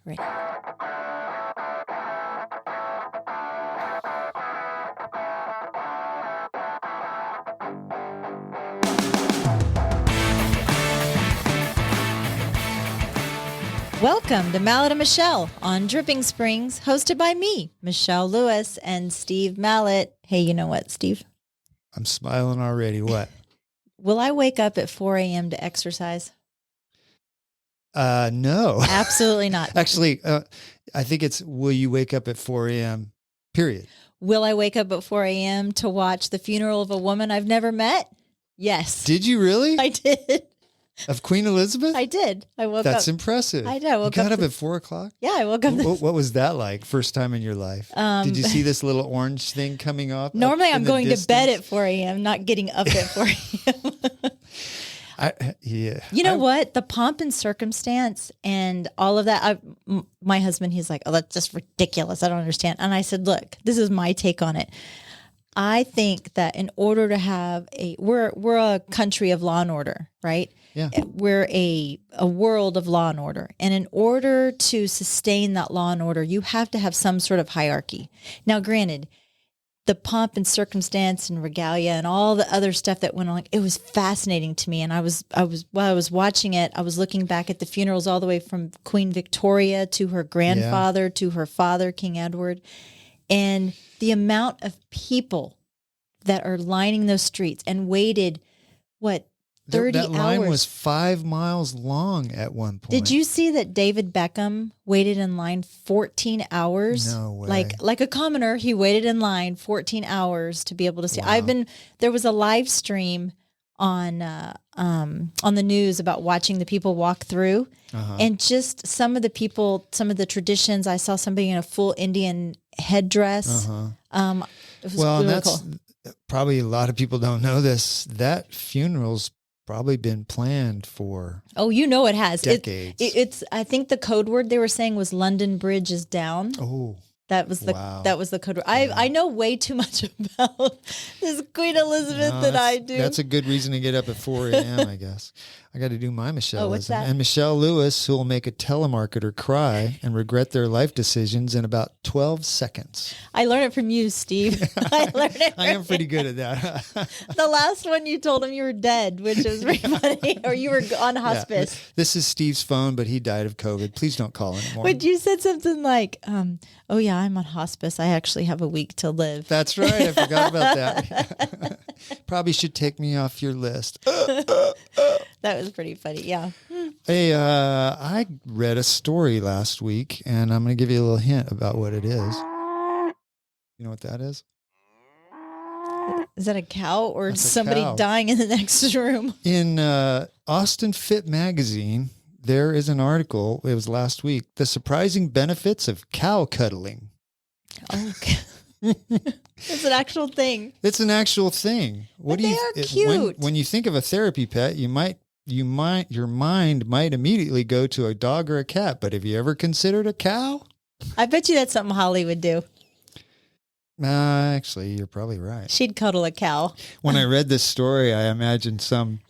Ready. Welcome to Mallett and Michelle on Dripping Springs, hosted by me, Michelle Lewis, and Steve Mallett. Hey, you know what, Steve? I'm smiling already. What? Will I wake up at 4 a.m. to exercise? No. Absolutely not. Actually, I think it's, will you wake up at 4 a.m., period? Will I wake up at 4 a.m. to watch the funeral of a woman I've never met? Yes. Did you really? I did. Of Queen Elizabeth? I did. I woke up. That's impressive. I did. I woke you got up up at 4 o'clock? Yeah, I woke up. What was that like? First time in your life? Did you see this little orange thing coming up? Normally I'm going to bed at 4 a.m., not getting up at 4 a.m. Yeah. You know what? The pomp and circumstance and all of that. My husband, he's like, oh, that's just ridiculous. I don't understand. And I said, look, this is my take on it. I think that in order to have we're a country of law and order, right? Yeah. We're a world of law and order. And in order to sustain that law and order, you have to have some sort of hierarchy. Now, granted, the pomp and circumstance and regalia and all the other stuff that went on, it was fascinating to me. And while I was watching it, I was looking back at the funerals all the way from Queen Victoria to her grandfather, to her father, King Edward. And the amount of people that are lining those streets and waited, 30 hours. That line was 5 miles long at one point. Did you see that David Beckham waited in line 14 hours? No way. Like a commoner, he waited in line 14 hours to be able to see. Wow. There was a live stream on the news about watching the people walk through, and just some of the people, some of the traditions. I saw somebody in a full Indian headdress. It was really cool. Probably a lot of people don't know this. That funeral's probably been planned for it has decades. It's I think the code word they were saying was London Bridge is down. Oh, that was the code word. I know way too much about this Queen Elizabeth than I do. That's a good reason to get up at 4 a.m. I guess. I got to do my Michelle. What's that? And Michelle Lewis, who will make a telemarketer cry and regret their life decisions in about 12 seconds. I learned it from you, Steve. I learned it. I am pretty good at that. The last one you told him you were dead, which was pretty funny, or you were on hospice. Yeah. This is Steve's phone, but he died of COVID. Please don't call anymore. But you said something like, oh yeah, I'm on hospice. I actually have a week to live. That's right. I forgot about that. Probably should take me off your list. That was pretty funny. Yeah. Hey, I read a story last week, and I'm going to give you a little hint about what it is. You know what that is? Is that a cow or That's somebody dying in the next room? In Austin Fit magazine, there is an article. It was last week. The surprising benefits of cow cuddling. Okay. It's an actual thing. It's an actual thing. They are cute. When you think of a therapy pet, your mind might immediately go to a dog or a cat. But have you ever considered a cow? I bet you that's something Holly would do. Actually, you're probably right. She'd cuddle a cow. When I read this story, I imagined some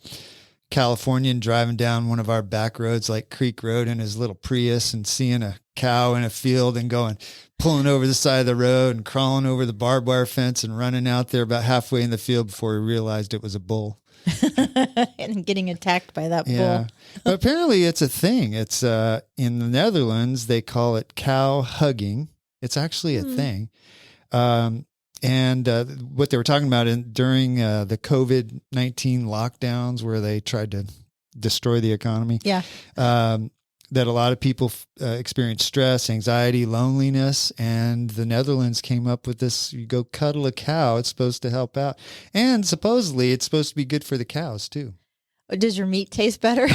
Californian driving down one of our back roads like Creek Road in his little Prius and seeing a cow in a field and pulling over the side of the road and crawling over the barbed wire fence and running out there about halfway in the field before he realized it was a bull. And getting attacked by that Yeah. bull. But apparently it's a thing. It's in the Netherlands, they call it cow hugging. It's actually a thing. And what they were talking about during the COVID-19 lockdowns where they tried to destroy the economy. Yeah. That a lot of people experience stress, anxiety, loneliness, and the Netherlands came up with this, you go cuddle a cow, it's supposed to help out. And supposedly it's supposed to be good for the cows too. Does your meat taste better?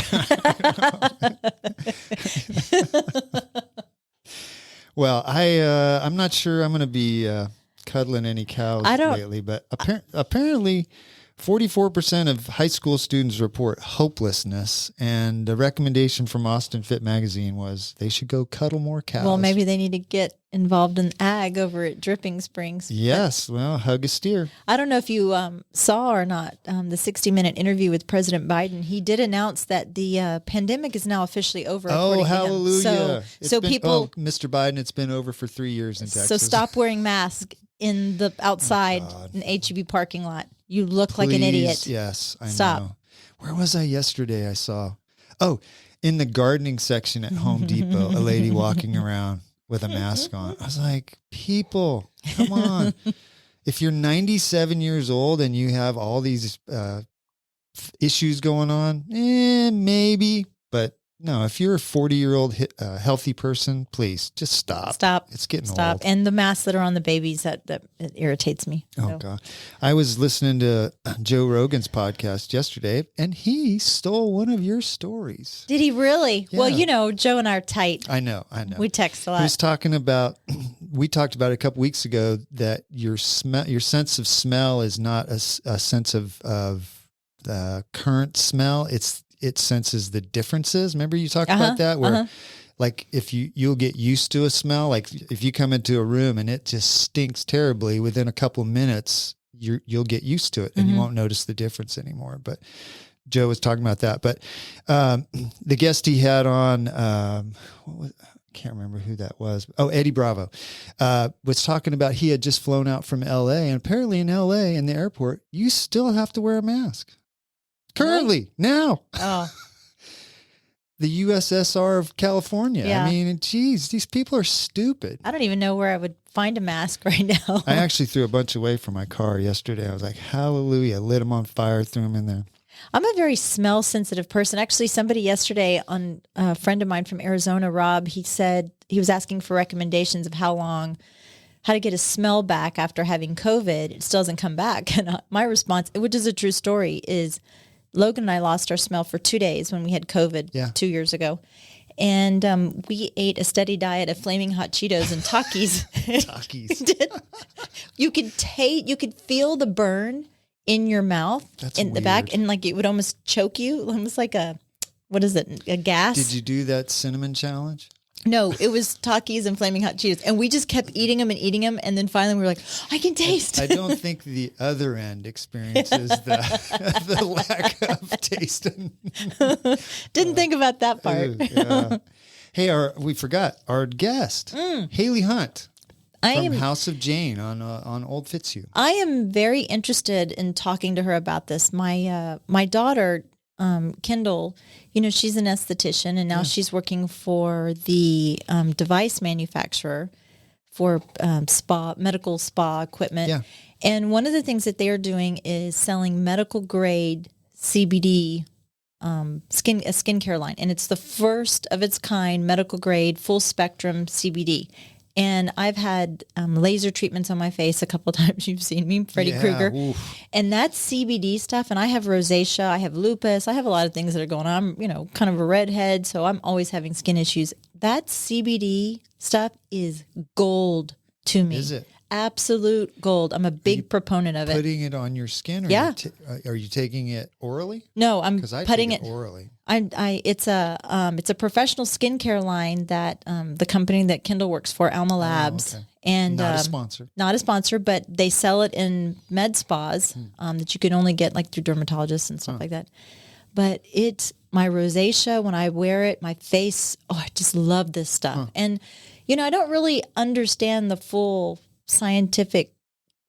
Well, I'm not sure I'm going to be cuddling any cows lately, but apparently 44% of high school students report hopelessness, and the recommendation from Austin Fit magazine was they should go cuddle more cows. Well, maybe they need to get involved in ag over at Dripping Springs. Yes, well, hug a steer. I don't know if you saw or not the 60-minute interview with President Biden. He did announce that the pandemic is now officially over. Oh, hallelujah. People, Mr. Biden, it's been over for 3 years in Texas. So stop wearing masks in the outside an HEB parking lot. You look like an idiot. Yes, I Stop. know. Where was I yesterday? I saw, in the gardening section at Home Depot, a lady walking around with a mask on. I was like, people, come on. If you're 97 years old and you have all these issues going on, maybe. But no, if you're a 40-year-old healthy person, please just stop. Stop. It's getting Stop. old. And the masks that are on the babies, that it irritates me. Oh, God. I was listening to Joe Rogan's podcast yesterday, and he stole one of your stories. Did he really? Yeah. Well, Joe and I are tight. I know. We text a lot. He was talking about, we talked about a couple weeks ago that your sense of smell is not a sense of current smell. It senses the differences. Remember you talked about that where like if you'll get used to a smell, like if you come into a room and it just stinks terribly, within a couple of minutes, you'll get used to it and you won't notice the difference anymore. But Joe was talking about that. But the guest he had on, I can't remember who that was. Oh, Eddie Bravo was talking about he had just flown out from LA, and apparently in LA in the airport, you still have to wear a mask. Currently, now. Oh. The USSR of California. Yeah. I mean, geez, these people are stupid. I don't even know where I would find a mask right now. I actually threw a bunch away from my car yesterday. I was like, hallelujah, lit them on fire, threw them in there. I'm a very smell sensitive person. Actually, somebody yesterday, a friend of mine from Arizona, Rob, he said he was asking for recommendations of how to get a smell back after having COVID. It still doesn't come back. And my response, which is a true story, is Logan and I lost our smell for 2 days when we had COVID 2 years ago. And we ate a steady diet of Flaming Hot Cheetos and Takis. Takis. You could feel the burn in your mouth. That's in the weird. back. And like it would almost choke you. Almost like a gas? Did you do that cinnamon challenge? No, it was Takis and Flaming Hot Cheetos. And we just kept eating them. And then finally we were like, I can taste. I don't think the other end experiences the lack of taste. Didn't think about that part. Yeah. Hey, we forgot our guest, Haley Hunt from House of Jayne on Old Fitzhugh. I am very interested in talking to her about this. My daughter, Kendall, she's an esthetician, and now she's working for the device manufacturer for medical spa equipment. Yeah. And one of the things that they are doing is selling medical grade CBD skincare line, and it's the first of its kind medical grade full spectrum CBD. And I've had laser treatments on my face a couple of times. You've seen me, Freddy Krueger. Oof. And that's CBD stuff. And I have rosacea. I have lupus. I have a lot of things that are going on. I'm, kind of a redhead, so I'm always having skin issues. That CBD stuff is gold to me. Is it? Absolute gold. I'm a big proponent of it. Putting it on your skin? Yeah. Are you taking it orally? No, I'm putting it orally. It's a professional skincare line that the company that Kendall works for, Alma Labs, and not a sponsor. Not a sponsor, but they sell it in med spas that you can only get like through dermatologists and stuff like that. But it's my rosacea when I wear it, my face. Oh, I just love this stuff, and I don't really understand the full scientific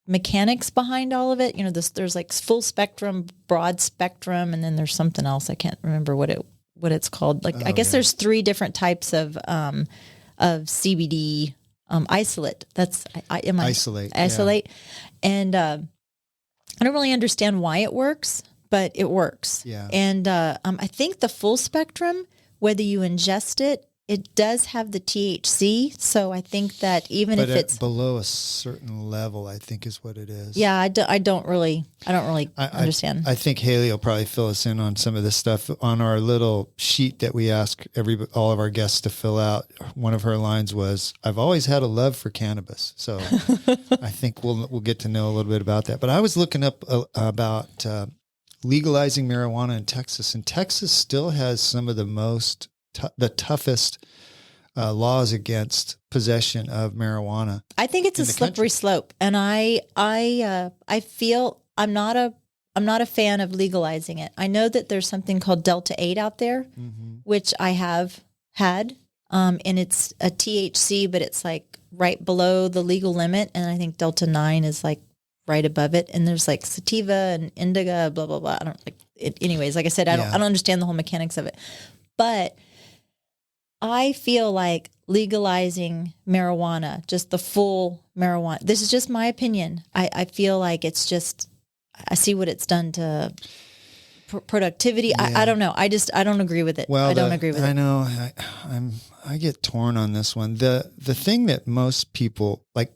mechanics behind all of it. There's like full spectrum, broad spectrum, and then there's something else. I can't remember what it's called. Like, I guess there's 3 different types of CBD isolate. That's isolate. Isolate. Yeah. And I don't really understand why it works, but it works. Yeah. And I think the full spectrum, whether you ingest it it does have the THC. So I think that even But if it's below a certain level, I think is what it is. yeah, I don't really understand. I think Haley will probably fill us in on some of this stuff on our little sheet that we ask all of our guests to fill out. One of her lines was, "I've always had a love for cannabis." So I think we'll get to know a little bit about that. But I was looking up about legalizing marijuana in Texas, and Texas still has some of the toughest laws against possession of marijuana. I think it's a slippery slope, and I feel I'm not a fan of legalizing it. I know that there's something called Delta 8 out there, which I have had, and it's a THC, but it's like right below the legal limit, and I think Delta 9 is like right above it, and there's like sativa and indica, blah blah blah. I don't like it. Anyways, like I said, I don't understand the whole mechanics of it, but I feel like legalizing marijuana, just the full marijuana. This is just my opinion. I feel like it's just, I see what it's done to productivity. Yeah. I don't know. I don't agree with it. Well, I don't agree with it. I know. I get torn on this one. The thing that most people like,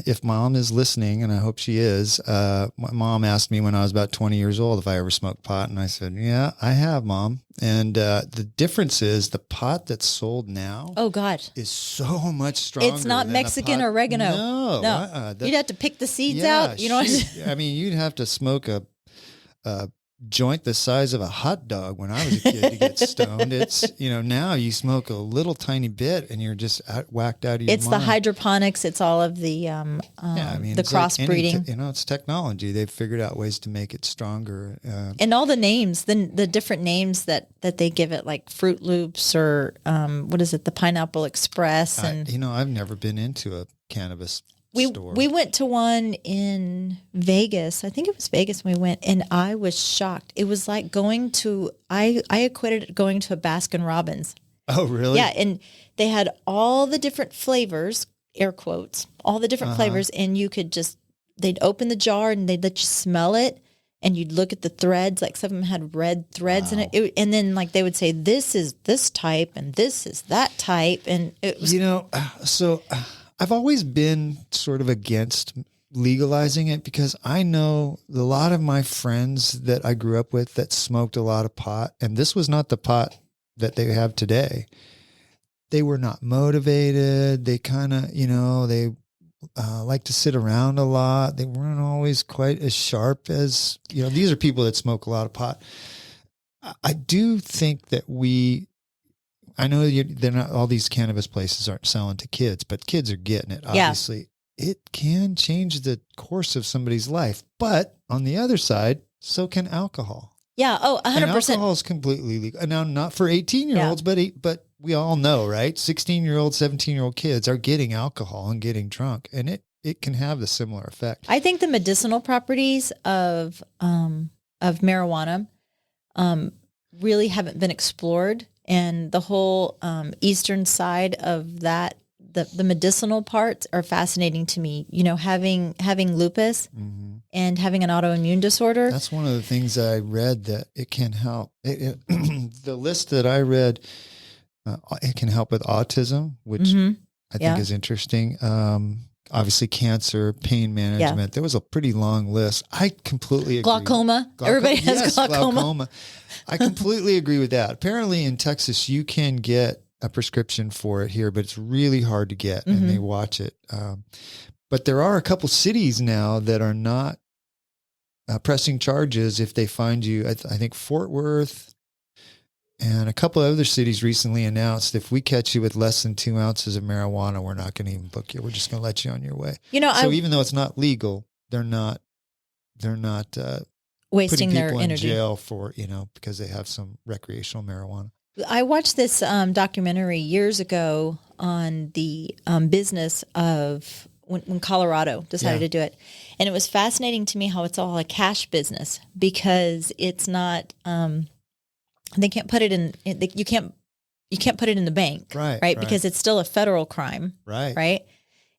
if Mom is listening, and I hope she is, my mom asked me when I was about 20 years old if I ever smoked pot, and I said, yeah, I have, Mom. And the difference is the pot that's sold now is so much stronger. It's not Mexican oregano. No. You'd have to pick the seeds out. You know I mean, you'd have to smoke a joint the size of a hot dog when I was a kid to get stoned. It's, now you smoke a little tiny bit and you're just whacked out of your mind. It's the hydroponics. It's all of the the crossbreeding. Like it's technology. They've figured out ways to make it stronger. And all the names, the different names that they give it, like Fruit Loops or what is it, the Pineapple Express. And I've never been into a cannabis store. We went to one in Vegas. I think it was Vegas when we went, and I was shocked. It was like going to, I equated it going to a Baskin Robbins. Oh, really? Yeah, and they had all the different flavors, air quotes, all the different flavors, and you could they'd open the jar and they'd let you smell it, and you'd look at the threads, like some of them had red threads in it. And then like they would say, this is this type and this is that type, and it was... I've always been sort of against legalizing it because I know a lot of my friends that I grew up with that smoked a lot of pot, and this was not the pot that they have today. They were not motivated. They kind of, they like to sit around a lot. They weren't always quite as sharp as, these are people that smoke a lot of pot. I do think that I know they're not, all these cannabis places aren't selling to kids, but kids are getting it. Obviously, it can change the course of somebody's life. But on the other side, so can alcohol. Yeah. Oh, 100%. And alcohol is completely legal. Now, not for 18-year-olds, but we all know, right? 16-year-old, 17-year-old kids are getting alcohol and getting drunk, and it can have the similar effect. I think the medicinal properties of marijuana really haven't been explored. And the whole eastern side of that, the medicinal parts are fascinating to me. Having lupus and having an autoimmune disorder. That's one of the things that I read that it can help. The list that I read, it can help with autism, which I think is interesting. Obviously, cancer, pain management. Yeah. There was a pretty long list. I completely agree. Glaucoma. Everybody has glaucoma. I completely agree with that. Apparently in Texas, you can get a prescription for it here, but it's really hard to get, and they watch it. But there are a couple cities now that are not pressing charges if they find you. I think Fort Worth and a couple of other cities recently announced if we catch you with less than 2 ounces of marijuana, we're not going to even book you. We're just going to let you on your way. So even though it's not legal, they're not wasting putting their people energy in jail for, because they have some recreational marijuana. I watched this documentary years ago on the business of when Colorado decided to do it. And it was fascinating to me how it's all a cash business because it's not, they can't put it in, you can't put it in the bank, right? Because it's still a federal crime, right?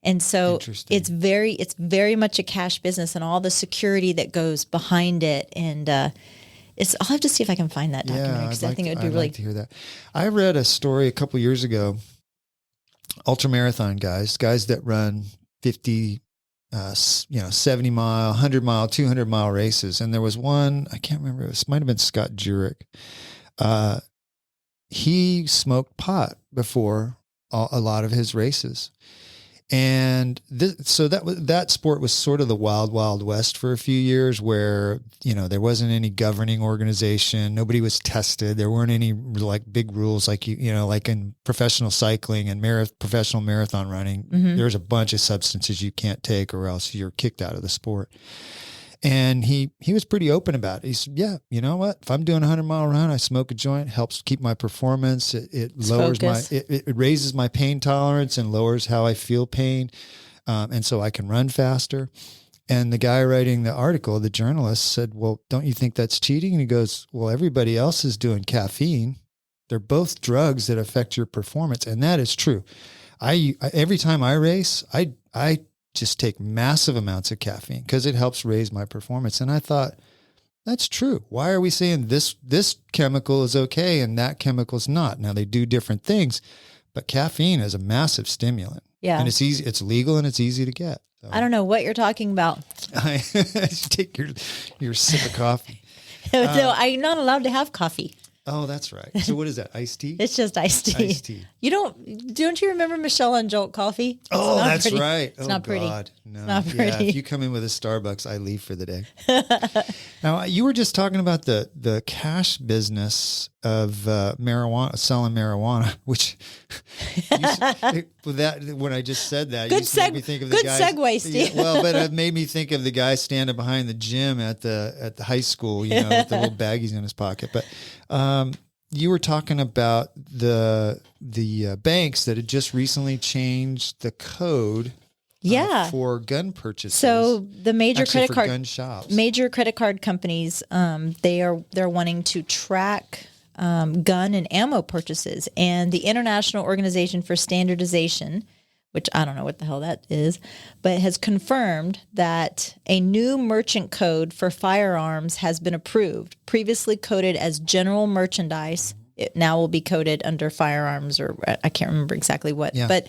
And so it's very much a cash business and all the security that goes behind it. And I'll have to see if I can find that documentary because I think it would be I'd really. like to hear that. I read a story a couple years ago, ultramarathon guys that run 50, 70 mile, 100 mile, 200 mile races. And there was one, I can't remember, it might've been Scott Jurek. He smoked pot before a lot of his races. And so that sport was sort of the wild, wild west for a few years where, there wasn't any governing organization. Nobody was tested. There weren't any like big rules like, like in professional cycling and professional marathon running, there's a bunch of substances you can't take or else you're kicked out of the sport. And he was pretty open about it. He said, yeah, you know what? If I'm doing a 100-mile run, I smoke a joint, helps keep my performance. It lowers it raises my pain tolerance and lowers how I feel pain. And so I can run faster. And the guy writing the article, the journalist, said, well, don't you think that's cheating? And he goes, well, everybody else is doing caffeine. They're both drugs that affect your performance. And that is true. Every time I race, I just take massive amounts of caffeine because it helps raise my performance. And I thought, that's true. Why are we saying this chemical is okay and that chemical is not? Now they do different things, but caffeine is a massive stimulant. Yeah. And it's easy, it's legal and it's easy to get. So. I don't know what you're talking about. I take your sip of coffee. No, I'm not allowed to have coffee. Oh, that's right. So what is that? Iced tea? It's just iced tea. Iced tea. Don't you remember Michelle and Jolt coffee? That's pretty. right. It's not pretty. God. No. It's not pretty. Yeah, if you come in with a Starbucks, I leave for the day. Now, you were just talking about the cash business of marijuana, selling marijuana, which when I just said that, good made me think of the guys. Good segue, Steve. Yeah, well, but it made me think of the guy standing behind the gym at the high school, with the little baggies in his pocket. But you were talking about the banks that had just recently changed the code. For gun purchases. So the major gun shops, major credit card companies, they're wanting to track gun and ammo purchases, and the International Organization for Standardization, which I don't know what the hell that is, but has confirmed that a new merchant code for firearms has been approved. Previously coded as general merchandise, it now will be coded under firearms, or I can't remember exactly what. Yeah. But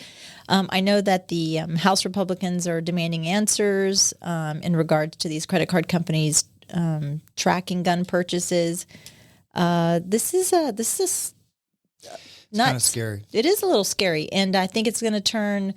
I know that the House Republicans are demanding answers in regards to these credit card companies tracking gun purchases. This is nuts. Kind of scary. It is a little scary, and I think it's going to turn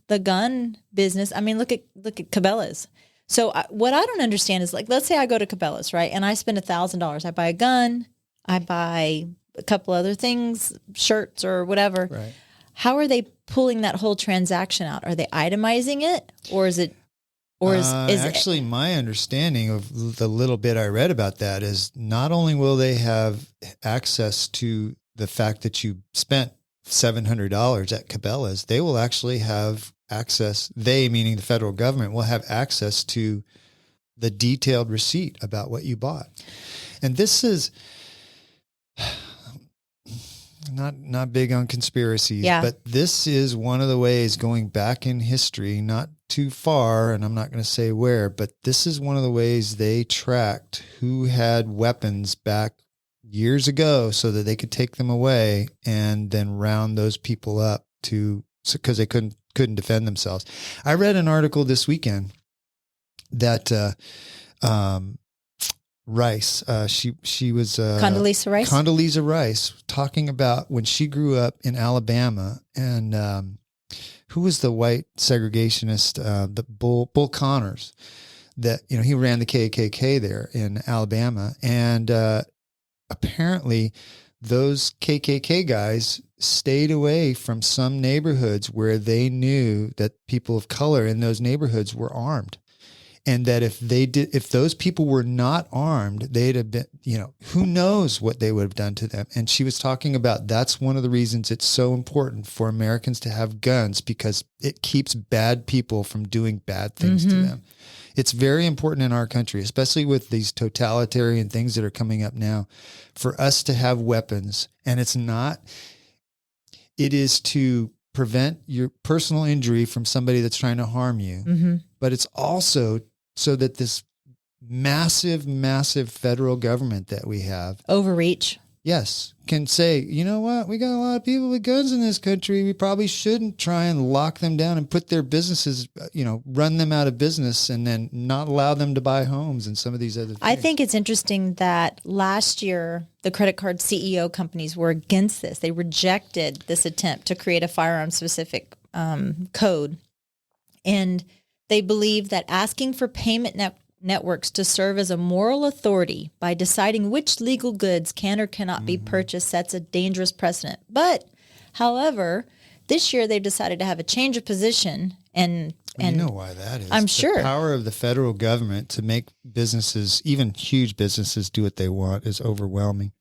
the gun business. I mean, look at Cabela's. So what I don't understand is, like, let's say I go to Cabela's, right, and I spend $1,000. I buy a gun, I buy a couple other things, shirts or whatever. Right. How are they pulling that whole transaction out? Are they itemizing it, or is it? Or is actually it? My understanding of the little bit I read about that is not only will they have access to the fact that you spent $700 at Cabela's, they will actually have access. They, meaning the federal government, will have access to the detailed receipt about what you bought. And this is not big on conspiracies, but this is one of the ways, going back in history, not too far, and I'm not going to say where, but this is one of the ways they tracked who had weapons back years ago so that they could take them away and then round those people up because they couldn't defend themselves. I read an article this weekend that Rice, she was Condoleezza Rice, talking about when she grew up in Alabama, and who was the white segregationist, the Bull Connors, that he ran the KKK there in Alabama, and apparently those KKK guys stayed away from some neighborhoods where they knew that people of color in those neighborhoods were armed. And that if those people were not armed, they'd have been, who knows what they would have done to them. And she was talking about that's one of the reasons it's so important for Americans to have guns, because it keeps bad people from doing bad things to them. It's very important in our country, especially with these totalitarian things that are coming up now, for us to have weapons. And it is to prevent your personal injury from somebody that's trying to harm you. But it's also so that this massive, massive federal government that we have, Overreach. yes, can say, you know what, we got a lot of people with guns in this country. We probably shouldn't try and lock them down and put their businesses, run them out of business and then not allow them to buy homes and some of these other things. I think it's interesting that last year, the credit card CEO companies were against this. They rejected this attempt to create a firearm-specific code. And they believe that asking for payment networks to serve as a moral authority by deciding which legal goods can or cannot be purchased sets a dangerous precedent. But, however, this year they've decided to have a change of position, and you know why that is. I'm sure. The power of the federal government to make businesses, even huge businesses, do what they want is overwhelming.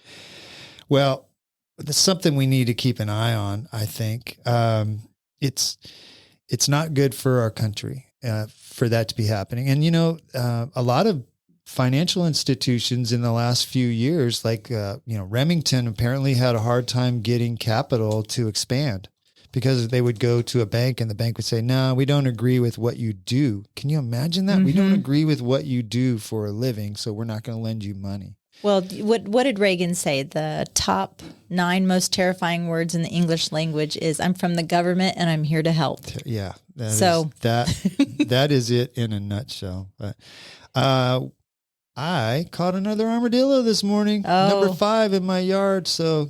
Well, that's something we need to keep an eye on, I think. It's not good for our country. For that to be happening. And, a lot of financial institutions in the last few years, like, Remington apparently had a hard time getting capital to expand because they would go to a bank and the bank would say, no, we don't agree with what you do. Can you imagine that? We don't agree with what you do for a living, so we're not going to lend you money. Well, what did Reagan say? The top 9 most terrifying words in the English language is, I'm from the government and I'm here to help. Yeah. That is it in a nutshell. But I caught another armadillo this morning, number 5 in my yard. So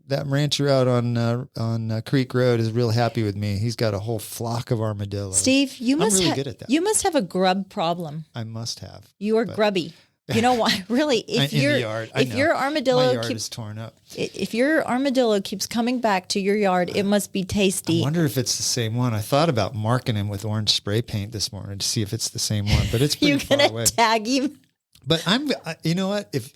that rancher out on Creek Road is real happy with me. He's got a whole flock of armadillos. Steve, I'm really good at that. You must have a grub problem. I must have. You are grubby. You know why? Really, if your armadillo my yard is torn up. If your armadillo keeps coming back to your yard, it must be tasty. I wonder if it's the same one. I thought about marking him with orange spray paint this morning to see if it's the same one, but it's pretty far away. You're gonna tag him. But you know what? If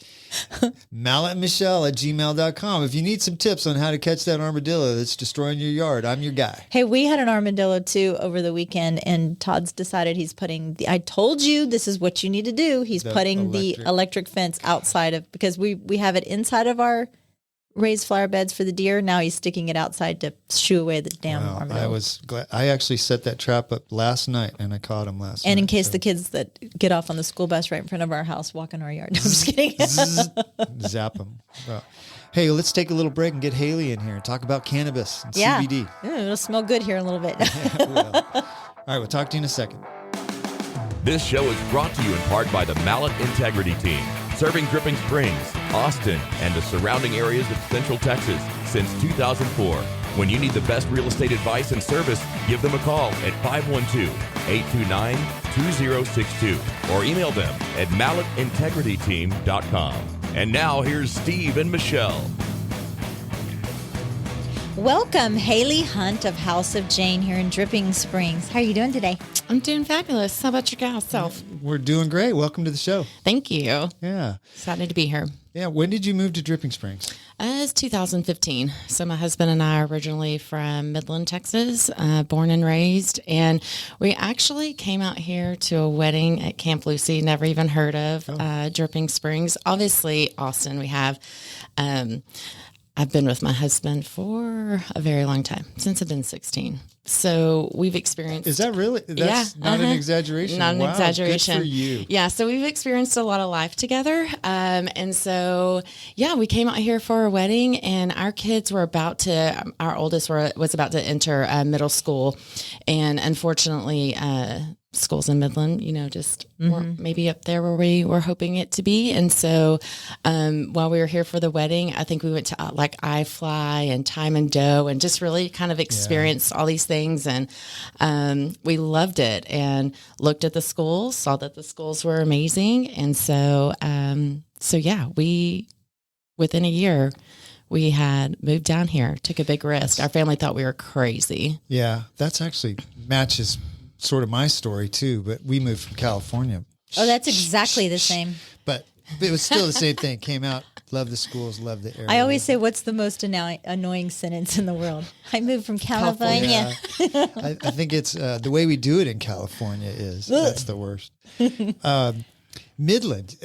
Mallett and Michelle at gmail.com, if you need some tips on how to catch that armadillo that's destroying your yard, I'm your guy. Hey, we had an armadillo too over the weekend, and Todd's decided he's putting I told you this is what you need to do. He's putting the electric fence outside of, because we have it inside of our raised flower beds for the deer. Now he's sticking it outside to shoo away the damn armadillo. I was glad. I actually set that trap up last night and I caught him last night. And in case the kids that get off on the school bus right in front of our house walk in our yard. No, I'm just kidding. Zap them. Well, hey, let's take a little break and get Haley in here and talk about cannabis and CBD. It'll smell good here in a little bit. Yeah, it will. All right, we'll talk to you in a second. This show is brought to you in part by the Mallett Integrity Team, serving Dripping Springs, Austin, and the surrounding areas of Central Texas since 2004. When you need the best real estate advice and service, give them a call at 512-829-2062 or email them at mallettintegrityteam.com. And now here's Steve and Michelle. Welcome, Haley Hunt of House of Jayne here in Dripping Springs. How are you doing today? I'm doing fabulous. How about your gal self? We're doing great. Welcome to the show. Thank you. Yeah. Excited to be here. Yeah. When did you move to Dripping Springs? It's 2015. So my husband and I are originally from Midland, Texas, born and raised. And we actually came out here to a wedding at Camp Lucy, never even heard of Dripping Springs. Obviously, Austin, we have. I've been with my husband for a very long time, since I've been 16. So we've experienced... Is that really? That's not an exaggeration. Not an exaggeration. Good for you. Yeah, so we've experienced a lot of life together. And so, we came out here for a wedding, and our kids were our oldest was about to enter middle school. And unfortunately, schools in Midland, just weren't maybe up there where we were hoping it to be. And so while we were here for the wedding, I think we went to like iFly and Time and Dough and just really kind of experienced all these things. And we loved it and looked at the schools, saw that the schools were amazing. And so, we, within a year, we had moved down here, took a big risk. Our family thought we were crazy. Yeah, that's actually matches sort of my story too, but we moved from California. Oh, that's exactly the same. But it was still the same thing. Came out, loved the schools, loved the area. I always say, what's the most annoying sentence in the world? I moved from California. I think it's the way we do it in California that's the worst. Midland.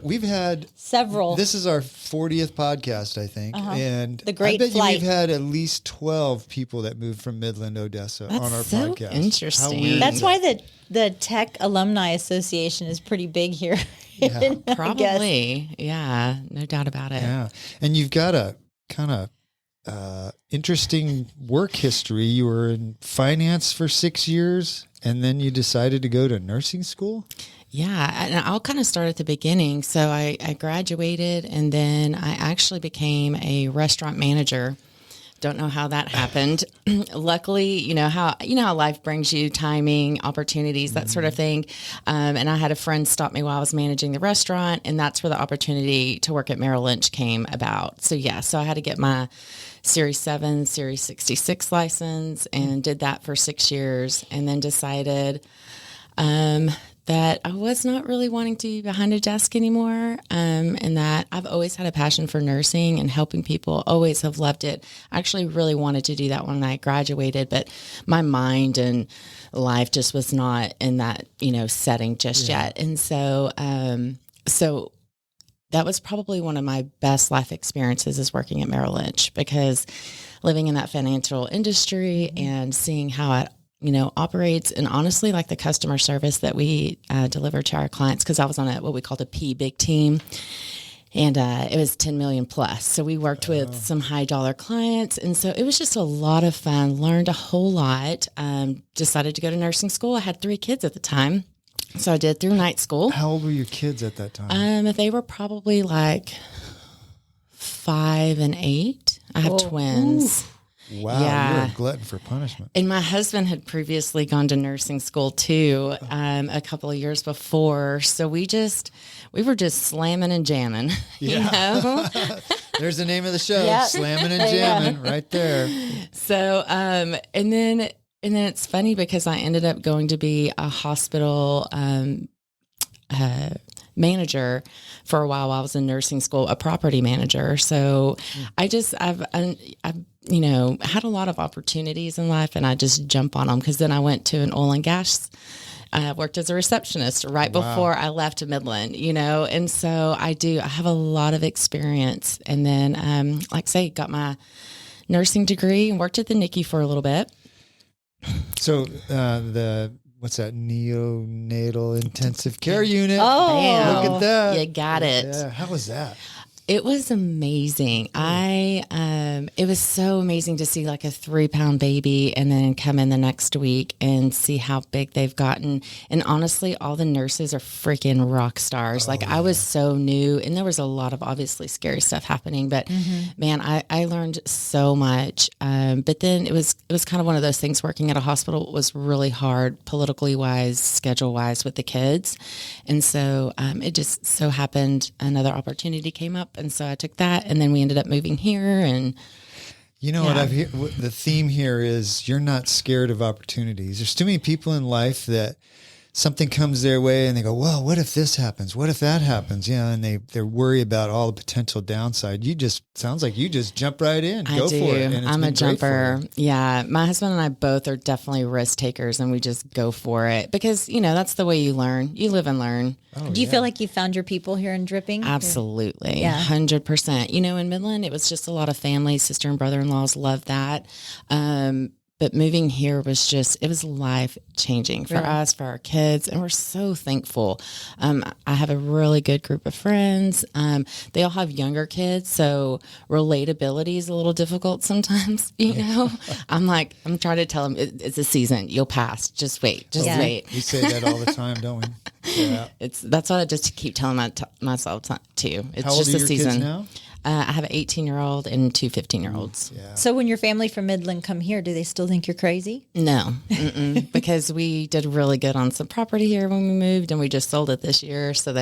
We've had Several. This is our 40th podcast, I think. And The Great I bet Flight. we've had at least 12 people that moved from Midland, Odessa That's on our so podcast. interesting. How weird That's is why that? the Tech Alumni Association is pretty big here. I guess. Probably. Yeah, no doubt about it. Yeah. And you've got a kind of interesting work history. You were in finance for 6 years, and then you decided to go to nursing school? Yeah, and I'll kind of start at the beginning. So I graduated, and then I actually became a restaurant manager. Don't know how that happened. Luckily, you know how life brings you timing, opportunities, that sort of thing. And I had a friend stop me while I was managing the restaurant, and that's where the opportunity to work at Merrill Lynch came about. So so I had to get my Series 7, Series 66 license, and did that for 6 years, and then decided that I was not really wanting to be behind a desk anymore, and that I've always had a passion for nursing and helping people, always have loved it. I actually really wanted to do that when I graduated, but my mind and life just was not in that, setting just yet. And so that was probably one of my best life experiences is working at Merrill Lynch, because living in that financial industry and seeing how it operates, and honestly, like the customer service that we deliver to our clients, because I was on what we called a P big team, and it was 10 million plus. So we worked with some high dollar clients, and so it was just a lot of fun. Learned a whole lot. Decided to go to nursing school. I had 3 kids at the time, so I did through night school. How old were your kids at that time? They were probably like 5 and 8. I have twins. Wow, Yeah. you're a glutton for punishment. And my husband had previously gone to nursing school too, a couple of years before. So we were just slamming and jamming, you know? There's the name of the show, Yep. Slamming and Jamming, right there. So, and then it's funny because I ended up going to be a hospital, manager for a while I was in nursing school, a property manager. So I've had a lot of opportunities in life, and I just jump on them, because then I went to an oil and gas. I worked as a receptionist right before I left Midland, and so I have a lot of experience. And then, like I say, got my nursing degree and worked at the NICU for a little bit. So what's that, neonatal intensive care unit? Oh, Bam. Look at that. You got it. Yeah. How was that? It was amazing. It was so amazing to see like a 3-pound baby and then come in the next week and see how big they've gotten. And honestly, all the nurses are freaking rock stars. I was so new, and there was a lot of obviously scary stuff happening, but man, I learned so much. But then it was kind of one of those things. Working at a hospital was really hard, politically wise, schedule wise, with the kids. And so, it just so happened another opportunity came up. And so I took that, and then we ended up moving here. And what I've heard, the theme here is you're not scared of opportunities. There's too many people in life that something comes their way and they go, well, what if this happens? What if that happens? And they worry about all the potential downside. Sounds like you just jump right in, go for it. And I'm a jumper. Yeah. My husband and I both are definitely risk takers, and we just go for it because, that's the way you learn. You live and learn. Do you feel like you found your people here in Dripping? Absolutely. Yeah. 100%. In Midland, it was just a lot of families, sister and brother-in-laws loved that. But moving here it was life changing for us, for our kids. And we're so thankful. I have a really good group of friends. They all have younger kids. So relatability is a little difficult sometimes, I'm trying to tell them it's a season. You'll pass. Just wait. Wait. We say that all the time, don't we? Yeah. That's what I just keep telling myself too. It's How old just are a your season. kids now? I have an 18-year-old and 2 15-year-olds. Yeah. So when your family from Midland come here, do they still think you're crazy? No, because we did really good on some property here when we moved, and we just sold it this year. So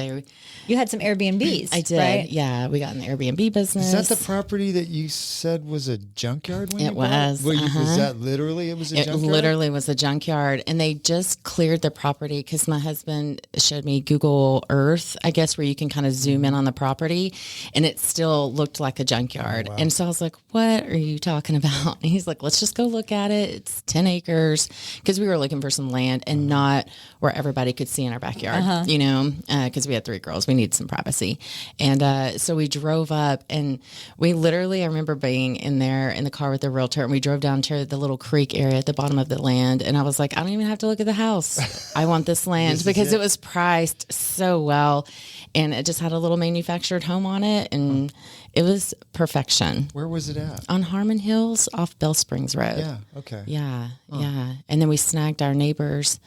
You had some Airbnbs. I did. Right? Yeah, we got in the Airbnb business. Is that the property that you said was a junkyard when It you bought was, it? Was that literally, it was a junkyard? It literally was a junkyard, and they just cleared the property because my husband showed me Google Earth, I guess, where you can kind of zoom in on the property, and it's still still looked like a junkyard. Oh, wow. And so I was like, what are you talking about? And he's like, let's just go look at it. It's 10 acres. Because we were looking for some land and not where everybody could see in our backyard, you know, because we had 3 girls. We needed some privacy. And so we drove up, and we literally, I remember being in there in the car with the realtor, and we drove down to the little creek area at the bottom of the land. And I was like, I don't even have to look at the house. I want this land because it was priced so well. And it just had a little manufactured home on it, and it was perfection. Where was it at? On Harmon Hills off Bell Springs Road. Yeah. Okay. Yeah. Yeah. And then we snagged our neighbors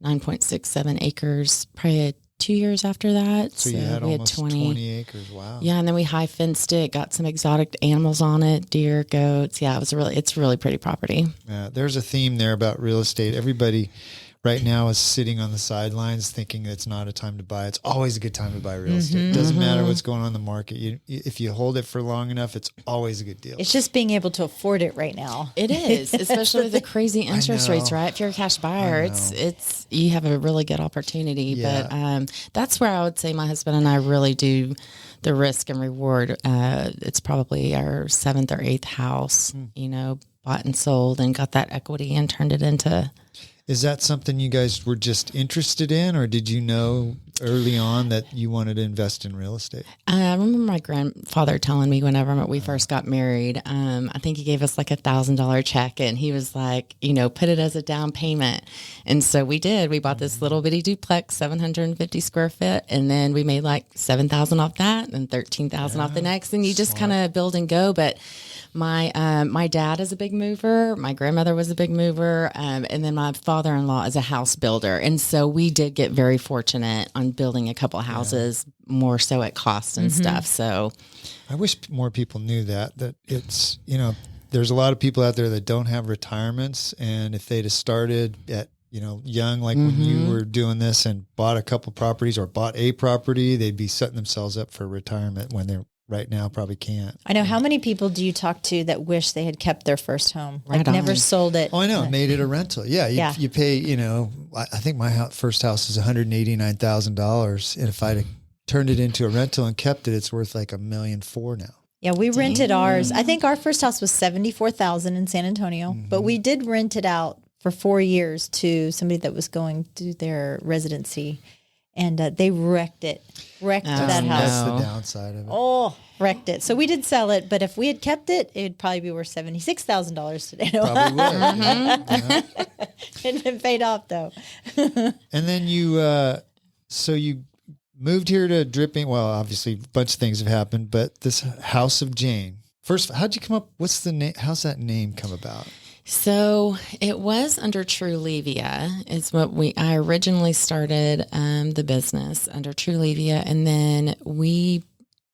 9.67 acres probably 2 years after that. So you had almost 20 acres. Wow. Yeah. And then we high fenced it, got some exotic animals on it, deer, goats. Yeah. It's really pretty property. Yeah. There's a theme there about real estate. Everybody right now is sitting on the sidelines thinking it's not a time to buy. It's always a good time to buy real estate. It doesn't matter what's going on in the market. If you hold it for long enough, it's always a good deal. It's just being able to afford it right now. It is, especially with the crazy interest rates, right? If you're a cash buyer, it's you have a really good opportunity. Yeah. But that's where I would say my husband and I really do the risk and reward. It's probably our 7th or 8th house, you know, bought and sold and got that equity and turned it into. Is that something you guys were just interested in, or did you know early on that you wanted to invest in real estate? I remember my grandfather telling me whenever we first got married, I think he gave us like $1,000 check, and he was like, you know, put it as a down payment. And so we did. We bought this little bitty duplex, 750 square feet, and then we made like $7,000 off that and $13,000 off the next. And you just kind of build and go. But my dad is a big mover. My grandmother was a big mover. And then my father-in-law is a house builder. And so we did get very fortunate on building a couple houses, more so at cost and stuff. So I wish more people knew that it's, you know, there's a lot of people out there that don't have retirements. And if they'd have started at, you know, young, like when you were doing this and bought a couple properties or bought a property, they'd be setting themselves up for retirement when they're right now probably can't. I know. How many people do you talk to that wish they had kept their first home? Like Right on. never sold it. Oh, I know. Made it a rental. Yeah. You pay, you know, I think my first house is $189,000. And if I'd have turned it into a rental and kept it, it's worth like $1.4 million now. Yeah, we rented ours. I think our first house was $74,000 in San Antonio, but we did rent it out for 4 years to somebody that was going to their residency, and they wrecked it. Wrecked that house. That's the downside of it. Oh, wrecked it. So we did sell it, but if we had kept it, it'd probably be worth $76,000 today. Probably would. Yeah. It'd been paid off though. And then so you moved here to Dripping. Well, obviously a bunch of things have happened, but this House of Jayne. First, how'd you come up? What's the name? How's that name come about? So it was under Trulevia is what I originally started the business under Trulevia, and then we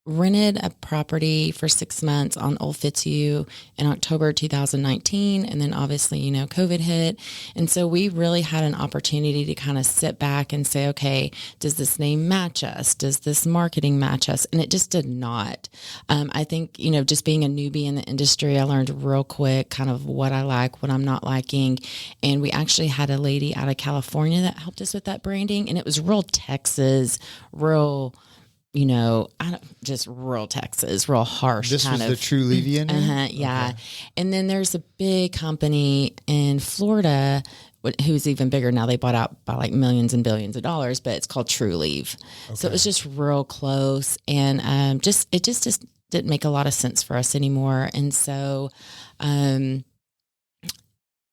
rented a property for 6 months on Old Fitzhugh in October 2019. And then obviously, you know, COVID hit. And so we really had an opportunity to kind of sit back and say, okay, does this name match us? Does this marketing match us? And it just did not. I think, you know, just being a newbie in the industry, I learned real quick kind of what I like, what I'm not liking. And we actually had a lady out of California that helped us with that branding. And it was real Texas, real, you know, just rural Texas, real harsh. This kind was of the Trulevia name? yeah. Okay. And then there's a big company in Florida who's even bigger now. They bought out by like millions and billions of dollars, but it's called Trulieve. Okay. So it was just real close, and it just didn't make a lot of sense for us anymore. And so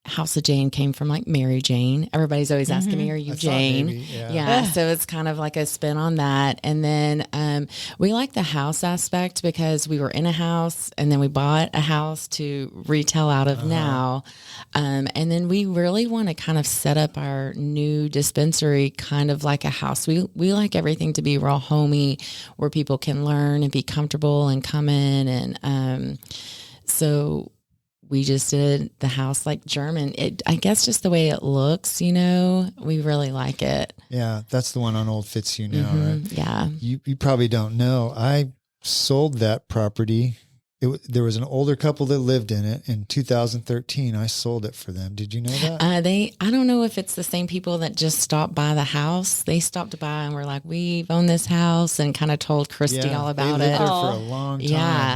House of Jayne came from like Mary Jane. Everybody's always asking me, are you Jane? Maybe, yeah. So it's kind of like a spin on that. And then we like the house aspect because we were in a house and then we bought a house to retail out of now. And then we really want to kind of set up our new dispensary kind of like a house. We like everything to be real homey where people can learn and be comfortable and come in. And so we just did the house like German. I guess just the way it looks, you know, we really like it. Yeah, that's the one on Old Fitzhugh now, right? Yeah. You probably don't know. I sold that property there was an older couple that lived in it. In 2013, I sold it for them. Did you know that? I don't know if it's the same people that just stopped by the house. They stopped by and were like, we've owned this house, and kind of told Christy all about they lived it. there for a long time.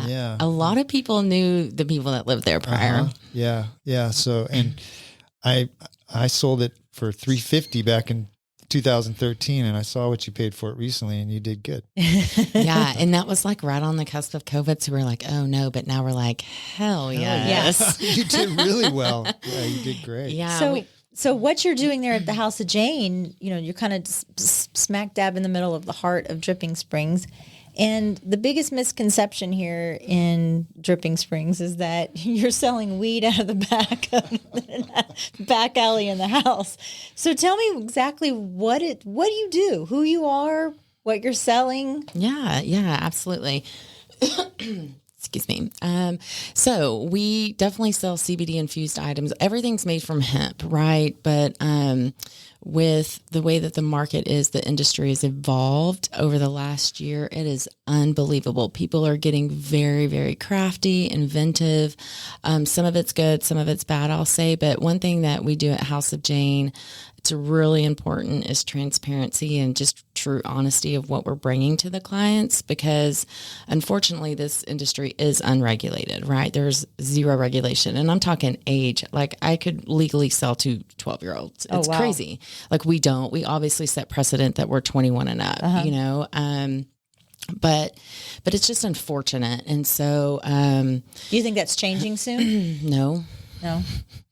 Yeah. A lot of people knew the people that lived there prior. Yeah. Yeah. So, and I sold it for $350 back in 2013, and I saw what you paid for it recently, and you did good. Yeah. And that was like right on the cusp of COVID. So we were like, oh no, but now we're like, hell yes. You did really well. Yeah, you did great. Yeah. So what you're doing there at the House of Jayne, you're kind of smack dab in the middle of the heart of Dripping Springs. And the biggest misconception here in Dripping Springs is that you're selling weed out of the back alley in the house. So tell me exactly what do you do, who you are, what you're selling? Yeah, absolutely. Excuse me. So we definitely sell CBD infused items. Everything's made from hemp, right? But with the way that the market is, the industry has evolved over the last year. It is unbelievable. People are getting very, very crafty, inventive. Some of it's good, some of it's bad, I'll say. But one thing that we do at House of Jayne, it's really important, is transparency and just true honesty of what we're bringing to the clients, because unfortunately this industry is unregulated, right? There's zero regulation, and I'm talking age. Like I could legally sell to 12-year-olds. It's crazy. Like we obviously set precedent that we're 21 and up, but it's just unfortunate. And so, do you think that's changing soon?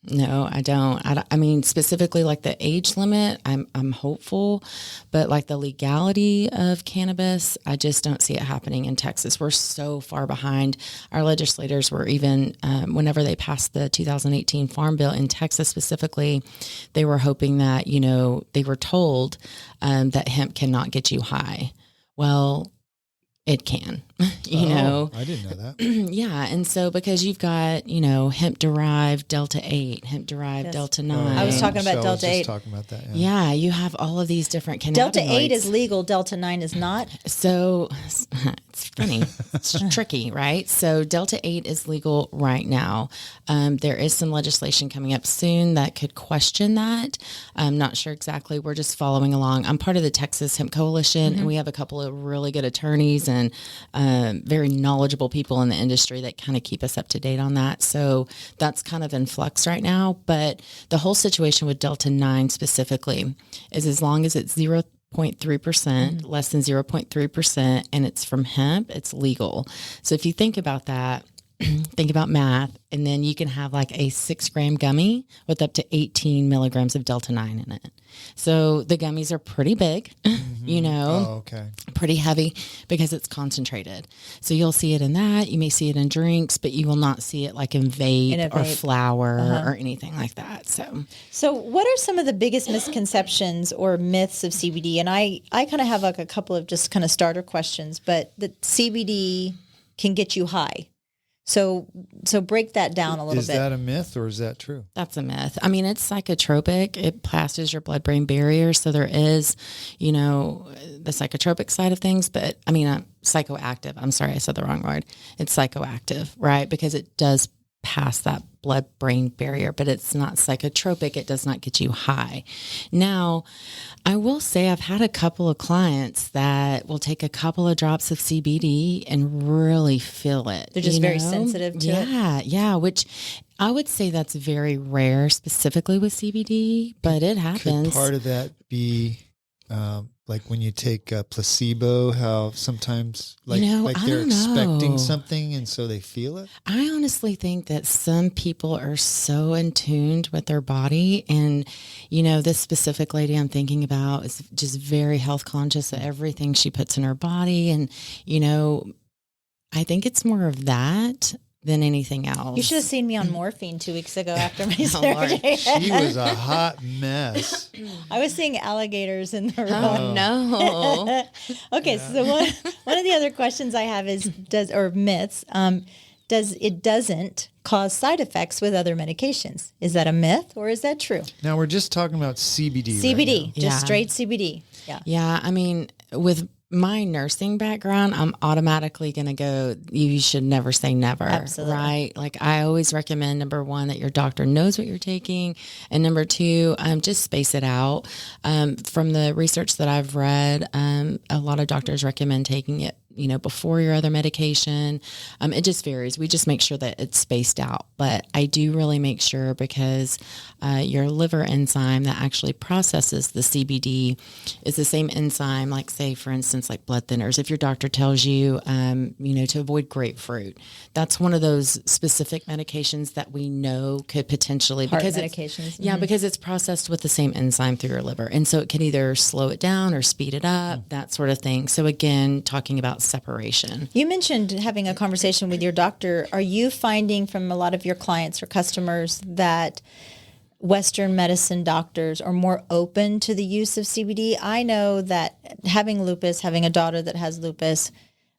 No, I don't. I mean, specifically like the age limit, I'm hopeful, but like the legality of cannabis, I just don't see it happening in Texas. We're so far behind. Our legislators were even, whenever they passed the 2018 Farm Bill in Texas specifically, they were hoping that, they were told that hemp cannot get you high. Well, it can, know. I didn't know that. Yeah. And so because you've got, hemp derived Delta 8, hemp derived Delta 9. I was talking about Delta 8. Talking about that. Yeah. You have all of these different cannabinoids. Delta 8 is legal. Delta 9 is not. So it's funny. It's tricky, right? So Delta 8 is legal right now. There is some legislation coming up soon that could question that. I'm not sure exactly. We're just following along. I'm part of the Texas Hemp Coalition, and we have a couple of really good attorneys and very knowledgeable people in the industry that kind of keep us up to date on that. So that's kind of in flux right now. But the whole situation with Delta 9 specifically is as long as it's 0.3%, less than 0.3%, and it's from hemp, it's legal. So if you think about that, think about math, and then you can have like a 6-gram gummy with up to 18 milligrams of Delta 9 in it. So the gummies are pretty big, pretty heavy because it's concentrated. So you'll see it in that. You may see it in drinks, but you will not see it like in vape or flour or anything like that. So what are some of the biggest misconceptions or myths of CBD? And I kind of have like a couple of just kind of starter questions, but the CBD can get you high. So break that down a little bit. Is that a myth or is that true? That's a myth. I mean, it's psychotropic. It passes your blood-brain barrier. So there is, the psychotropic side of things, but I mean, psychoactive. I'm sorry, I said the wrong word. It's psychoactive, right? Because it does pass that blood-brain barrier, but it's not psychotropic. It does not get you high. Now, I will say I've had a couple of clients that will take a couple of drops of CBD and really feel it. They're just very sensitive to it. Yeah, which I would say that's very rare specifically with CBD, but it happens. Could part of that be like when you take a placebo, how sometimes they're expecting something and so they feel it? I honestly think that some people are so in tuned with their body, and this specific lady I'm thinking about is just very health conscious of everything she puts in her body, and I think it's more of that than anything else. You should have seen me on morphine 2 weeks ago after my surgery. She was a hot mess. I was seeing alligators in the room. Oh, no. Okay, so one of the other questions I have is, myths, doesn't cause side effects with other medications. Is that a myth or is that true? Now we're just talking about CBD. CBD, right just straight CBD. Yeah. Yeah, I mean, with my nursing background, I'm automatically going to go, you should never say never. Absolutely. Right? Like I always recommend, number one, that your doctor knows what you're taking. And number two, just space it out. From the research that I've read, a lot of doctors recommend taking it, before your other medication. It just varies. We just make sure that it's spaced out. But I do really make sure, because your liver enzyme that actually processes the CBD is the same enzyme, like say, for instance, like blood thinners. If your doctor tells you, to avoid grapefruit, that's one of those specific medications that we know could potentially, Heart because medications. because it's processed with the same enzyme through your liver. And so it can either slow it down or speed it up, that sort of thing. So again, talking about separation. You mentioned having a conversation with your doctor. Are you finding from a lot of your clients or customers that Western medicine doctors are more open to the use of CBD? I know that having a daughter that has lupus,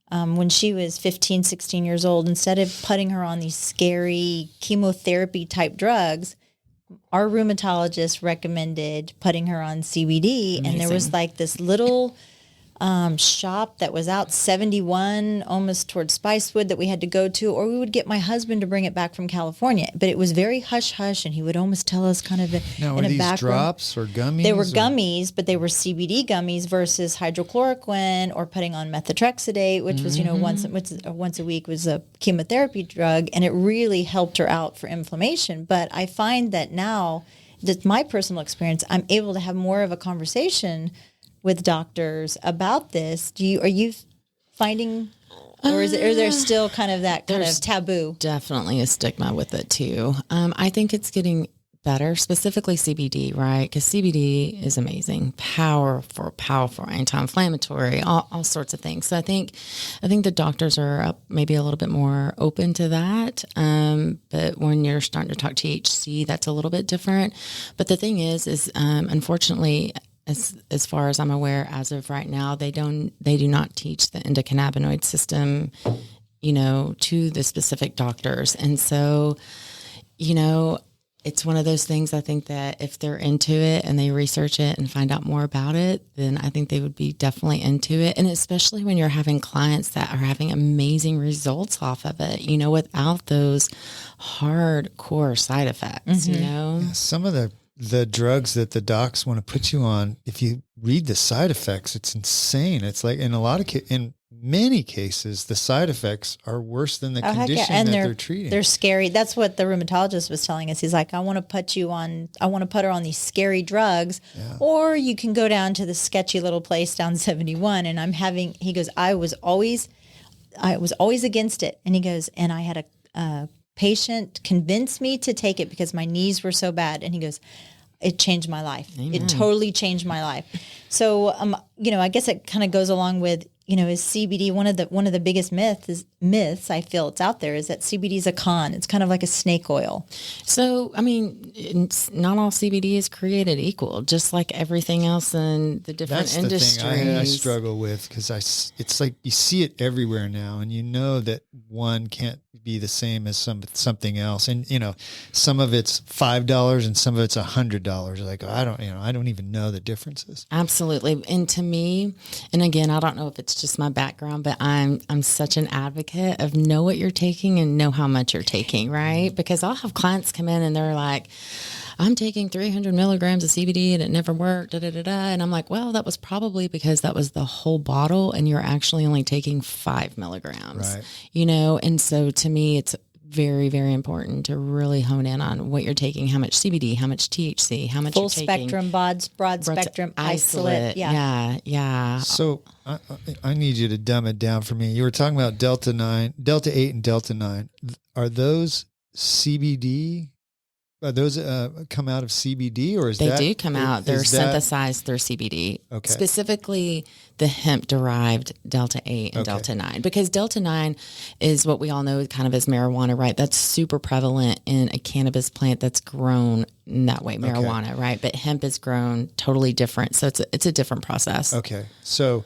when she was 15, 16 years old, instead of putting her on these scary chemotherapy type drugs, our rheumatologist recommended putting her on CBD. Amazing. And there was like this little shop that was out 71, almost towards Spicewood, that we had to go to, or we would get my husband to bring it back from California. But it was very hush hush, and he would almost tell us kind of Now, in are a these back room. drops or gummies? They were gummies, but they were CBD gummies versus hydrochloroquine or putting on methotrexate, which was, once a week was a chemotherapy drug, and it really helped her out for inflammation. But I find that now, that's my personal experience, I'm able to have more of a conversation with doctors about this. Are you finding, or is there still kind of that kind of taboo? Definitely a stigma with it too. I think it's getting better, specifically CBD, right? Because CBD is amazing, powerful, anti-inflammatory, all sorts of things. So I think the doctors are maybe a little bit more open to that. But when you're starting to talk THC, that's a little bit different. But the thing is unfortunately, as far as I'm aware, as of right now, they do not teach the endocannabinoid system, to the specific doctors. And so, it's one of those things, I think that if they're into it and they research it and find out more about it, then I think they would be definitely into it. And especially when you're having clients that are having amazing results off of it, without those hardcore side effects, Some of the drugs that the docs want to put you on, if you read the side effects, it's insane. It's like in many cases, the side effects are worse than the condition that they're treating. They're scary. That's what the rheumatologist was telling us. He's like, I want to put her on these scary drugs, or you can go down to the sketchy little place down 71. And he goes, I was always against it. And he goes, and I had a patient convinced me to take it because my knees were so bad. And he goes, it changed my life. Amen. It totally changed my life. So, I guess it kind of goes along with, is CBD one of the biggest myths I feel it's out there is that CBD is a con. It's kind of like a snake oil. So, not all CBD is created equal, just like everything else in the different industries. That's the thing I struggle with, because it's like you see it everywhere now, and that one can't be the same as something else. And, some of it's $5 and some of it's $100. Like, I don't even know the differences. Absolutely. And to me, and again, I don't know if it's just my background, but I'm such an advocate of know what you're taking and know how much you're taking, right? Because I'll have clients come in and they're like, I'm taking 300 milligrams of CBD and it never worked, And I'm like, well, that was probably because that was the whole bottle and you're actually only taking 5 milligrams, right. And so to me, it's very, very important to really hone in on what you're taking, how much CBD, how much THC, how much full you're taking. spectrum, broad spectrum, isolate. Yeah. So I need you to dumb it down for me. You were talking about Delta 8 and Delta 9. Are those CBD? Are those come out of CBD, or they do come out? They're synthesized through CBD. Okay. Specifically, the hemp-derived Delta 8 and Delta 9, because Delta 9 is what we all know kind of as marijuana, right? That's super prevalent in a cannabis plant that's grown in that way, marijuana, right? But hemp is grown totally different, so it's a different process. Okay, so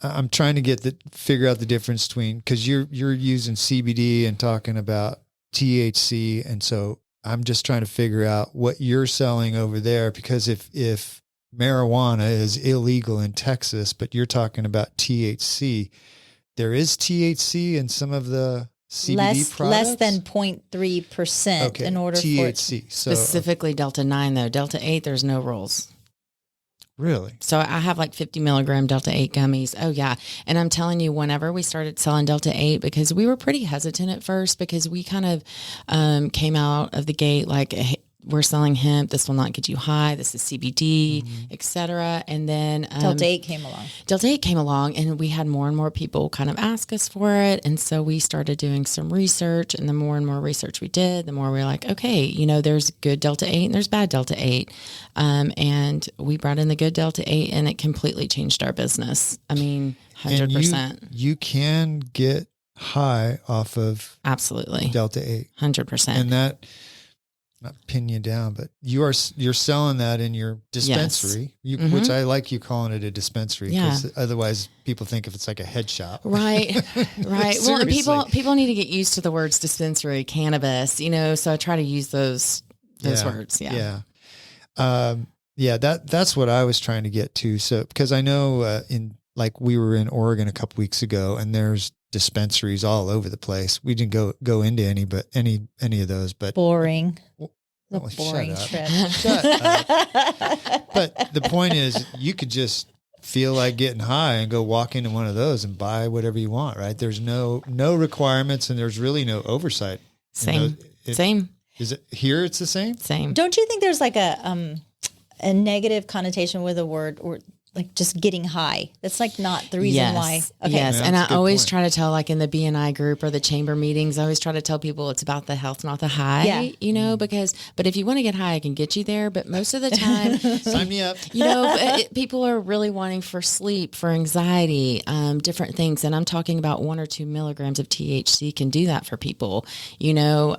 I'm trying to figure out the difference between, because you're using CBD and talking about THC, and so I'm just trying to figure out what you're selling over there, because if marijuana is illegal in Texas, but you're talking about THC. There is THC in some of the CBD products? Less than 0.3% in order THC. for specifically Delta 9 though. Delta 8, there's no rules. Really? So I have like 50 milligram Delta 8 gummies. Oh yeah. And I'm telling you, whenever we started selling Delta 8, because we were pretty hesitant at first because we kind of came out of the gate like, we're selling hemp. This will not get you high. This is CBD, et cetera. And then Delta 8 came along. Delta 8 came along, and we had more and more people kind of ask us for it. And so we started doing some research, and the more and more research we did, the more we were like, okay, you know, there's good Delta 8 and there's bad Delta 8. And we brought in the good Delta 8, and it completely changed our business. I mean, 100%. And you can get high off of absolutely Delta 8. 100%. And that, not pin you down, but you're selling that in your dispensary, Yes. Which I like you calling it a dispensary, because otherwise people think if it's like a head shop. Right. Right. Well, people need to get used to the words dispensary, cannabis, you know, so I try to use those words. Yeah. Yeah. That's what I was trying to get to. So, because I know we were in Oregon a couple weeks ago, and there's dispensaries all over the place. We didn't go into any of those, but boring. The boring trip. Shut up. But the point is, you could just feel like getting high and go walk into one of those and buy whatever you want, right? There's no requirements, and there's really no oversight. Same. Is it here? It's the same. Same. Don't you think there's like a negative connotation with a word, or like just getting high? That's like not the reason why. Okay. Yes. Yeah, and I always point. try to tell, like in the BNI group or the chamber meetings, I always try to tell people it's about the health, not the high, you know, but if you want to get high, I can get you there. But most of the time, sign me up, you know, people are really wanting for sleep, for anxiety, different things. And I'm talking about 1 or 2 milligrams of THC can do that for people. You know,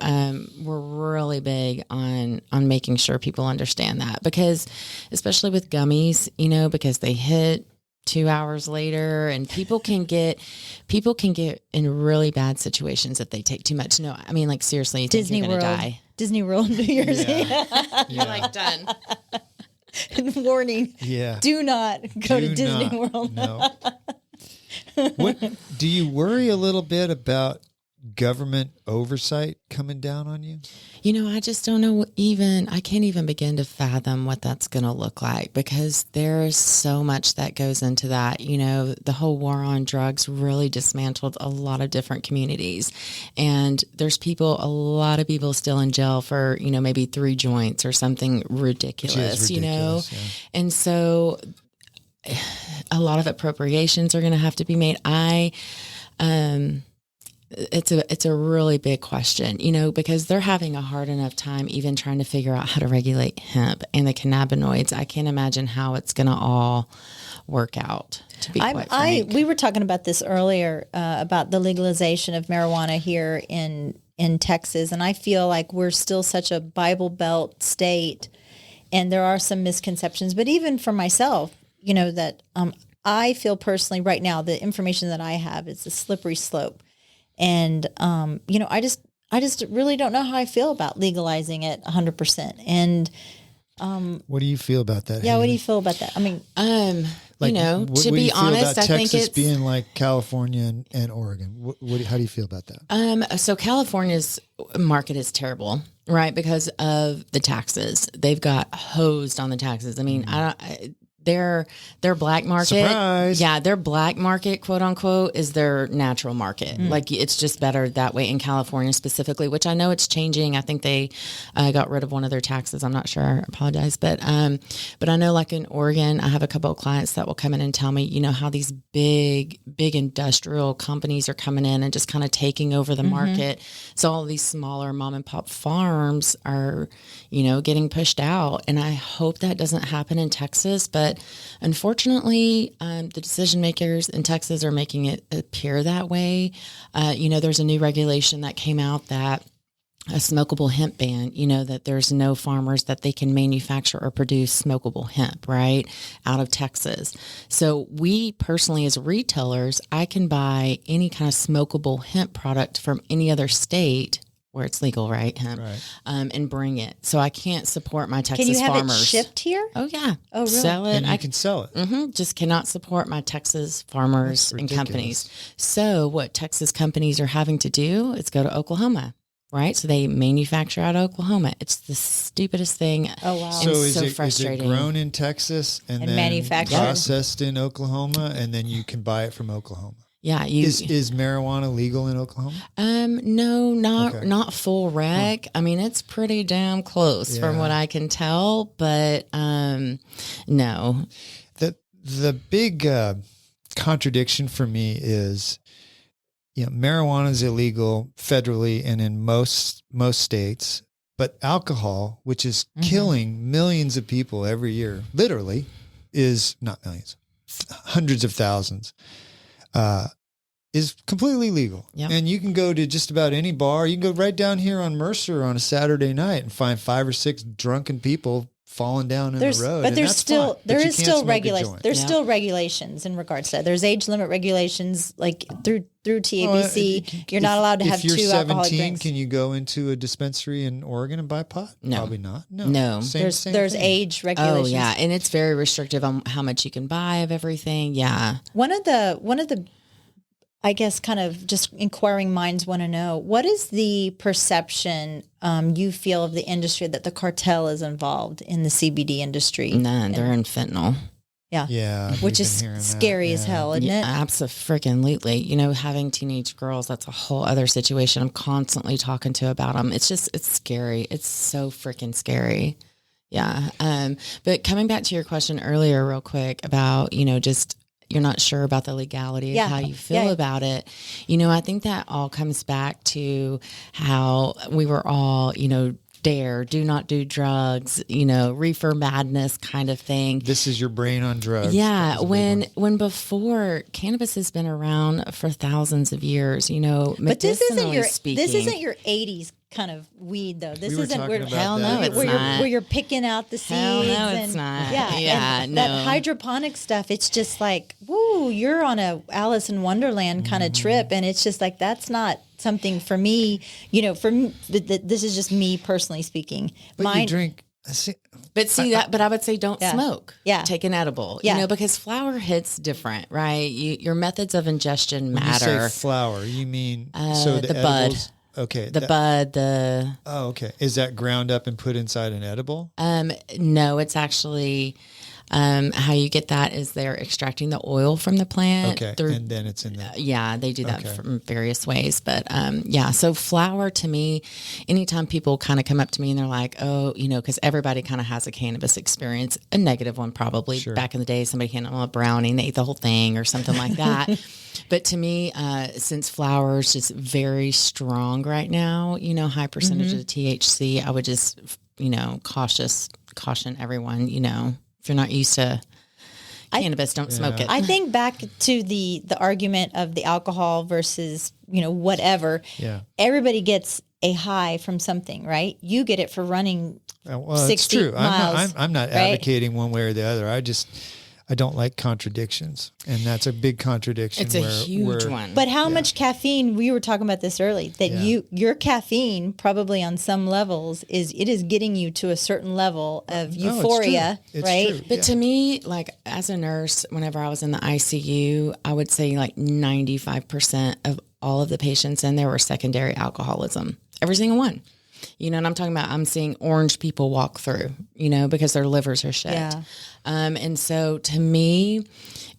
we're really big on making sure people understand that, because especially with gummies, you know, because they hit 2 hours later, and people can get in really bad situations if they take too much. No, I mean, like seriously, you think Disney you're World, gonna die. Disney World, New Year's Eve. You're like done. Warning. Yeah. Do not go to Disney World. No. What do you worry a little bit about government oversight coming down on you? You know, I just don't know I can't even begin to fathom what that's going to look like, because there is so much that goes into that. You know, the whole war on drugs really dismantled a lot of different communities, and there's a lot of people still in jail for, you know, maybe 3 joints or something ridiculous, you know? Yeah. And so a lot of appropriations are going to have to be made. It's a really big question, you know, because they're having a hard enough time even trying to figure out how to regulate hemp and the cannabinoids. I can't imagine how it's going to all work out, to be quite frank. We were talking about this earlier, about the legalization of marijuana here in Texas. And I feel like we're still such a Bible Belt state, and there are some misconceptions, but even for myself, you know, that, I feel personally right now, the information that I have is a slippery slope. And, you know, I just really don't know how I feel about legalizing it 100%. And, what do you feel about that? Yeah. Haley? What do you feel about that? I mean, you know, to be honest, I think Texas it's being like California and Oregon. How do you feel about that? So California's market is terrible, right? Because of the taxes. They've got hosed on the taxes. I mean, their black market, surprise. Yeah, their black market, quote unquote, is their natural market. Like it's just better that way in California specifically, which I know it's changing. I think they got rid of one of their taxes. I'm not sure. I apologize, but I know, like in Oregon, I have a couple of clients that will come in and tell me, you know, how these big industrial companies are coming in and just kind of taking over the market. So all these smaller mom and pop farms are, you know, getting pushed out, and I hope that doesn't happen in Texas, but unfortunately, the decision makers in Texas are making it appear that way. You know, there's a new regulation that came out that a smokable hemp ban, you know, that there's no farmers that they can manufacture or produce smokable hemp, right, out of Texas. So we personally, as retailers, I can buy any kind of smokable hemp product from any other state where it's legal, right? Hemp, and bring it. So I can't support my Texas Can you have farmers. it shipped here? Oh yeah. Oh, really? Sell it. And you can sell it. Just cannot support my Texas farmers and companies. So what Texas companies are having to do is go to Oklahoma, right? So they manufacture out of Oklahoma. It's the stupidest thing. Oh, wow. So It's is frustrating. it grown in Texas and then manufactured? processed in Oklahoma, and then you can buy it from Oklahoma? Yeah. Is marijuana legal in Oklahoma? No, not full rec. I mean, it's pretty damn close from what I can tell, but no. The big contradiction for me is, marijuana is illegal federally and in most states, but alcohol, which is killing millions of people every year, literally, is not millions, hundreds of thousands. Is completely legal. Yep. And you can go to just about any bar. You can go right down here on Mercer on a Saturday night and find 5 or 6 drunken people falling down in the road. But there's still fine. But you can't smoke a regulations. joint. There's still regulations in regards to that. There's age limit regulations, like through TABC. You're not allowed to have 2 If you're alcoholic 17, drinks. can you go into a dispensary in Oregon and buy pot? No. Probably not. No. Same There's thing. age regulations. Oh yeah, and it's very restrictive on how much you can buy of everything. Yeah. One of the I guess kind of just inquiring minds want to know, what is the perception you feel of the industry that the cartel is involved in the CBD industry? None. They're in fentanyl. Yeah. Which we've is been hearing scary that, as hell, isn't it? Absolutely. Having teenage girls, that's a whole other situation. I'm constantly talking to about them. It's scary. It's so freaking scary. Yeah. But coming back to your question earlier real quick about, just you're not sure about the legality of how you feel about it. I think that all comes back to how we were all, do not do drugs, reefer madness kind of thing. This is your brain on drugs. Yeah. When before, cannabis has been around for thousands of years, But this isn't speaking. your 80s kind of weed though. This We were isn't talking where about hell that. no, it's where not. where you're picking out the seeds. Hell no, and, it's not. Yeah, Yeah, and no. that hydroponic stuff. It's just like, woo, you're on a Alice in Wonderland kind of trip, and it's just like that's not something for me. For me, this is just me personally speaking. But you drink. But I would say don't smoke. Yeah. Take an edible. Yeah. Because flower hits different, right? Your methods of ingestion When matter. you say flower, you mean the bud. edibles- Okay. Bud, Oh, okay. Is that ground up and put inside an edible? no, it's actually, how you get that is they're extracting the oil from the plant. Okay. And then it's in there. Yeah, they do that from various ways. But so flower to me, anytime people kind of come up to me and they're like, oh, because everybody kind of has a cannabis experience, a negative one probably. Sure. Back in the day, somebody handed them a brownie and they ate the whole thing or something like that. But to me, since flower is just very strong right now, high percentage of THC, I would just, caution everyone, if you're not used to cannabis, don't smoke it. I think back to the argument of the alcohol versus, whatever. Yeah. Everybody gets a high from something, right? You get it for running Well, 60 it's true. miles, I'm not right? advocating one way or the other. I don't like contradictions, and that's a big contradiction. It's a huge one. But how much caffeine? We were talking about this early. That your caffeine probably on some levels is getting you to a certain level of euphoria, it's right? true. But to me, like as a nurse, whenever I was in the ICU, I would say like 95% of all of the patients in there were secondary alcoholism. Every single one. And I'm talking about, I'm seeing orange people walk through, because their livers are shit. Yeah. And so to me,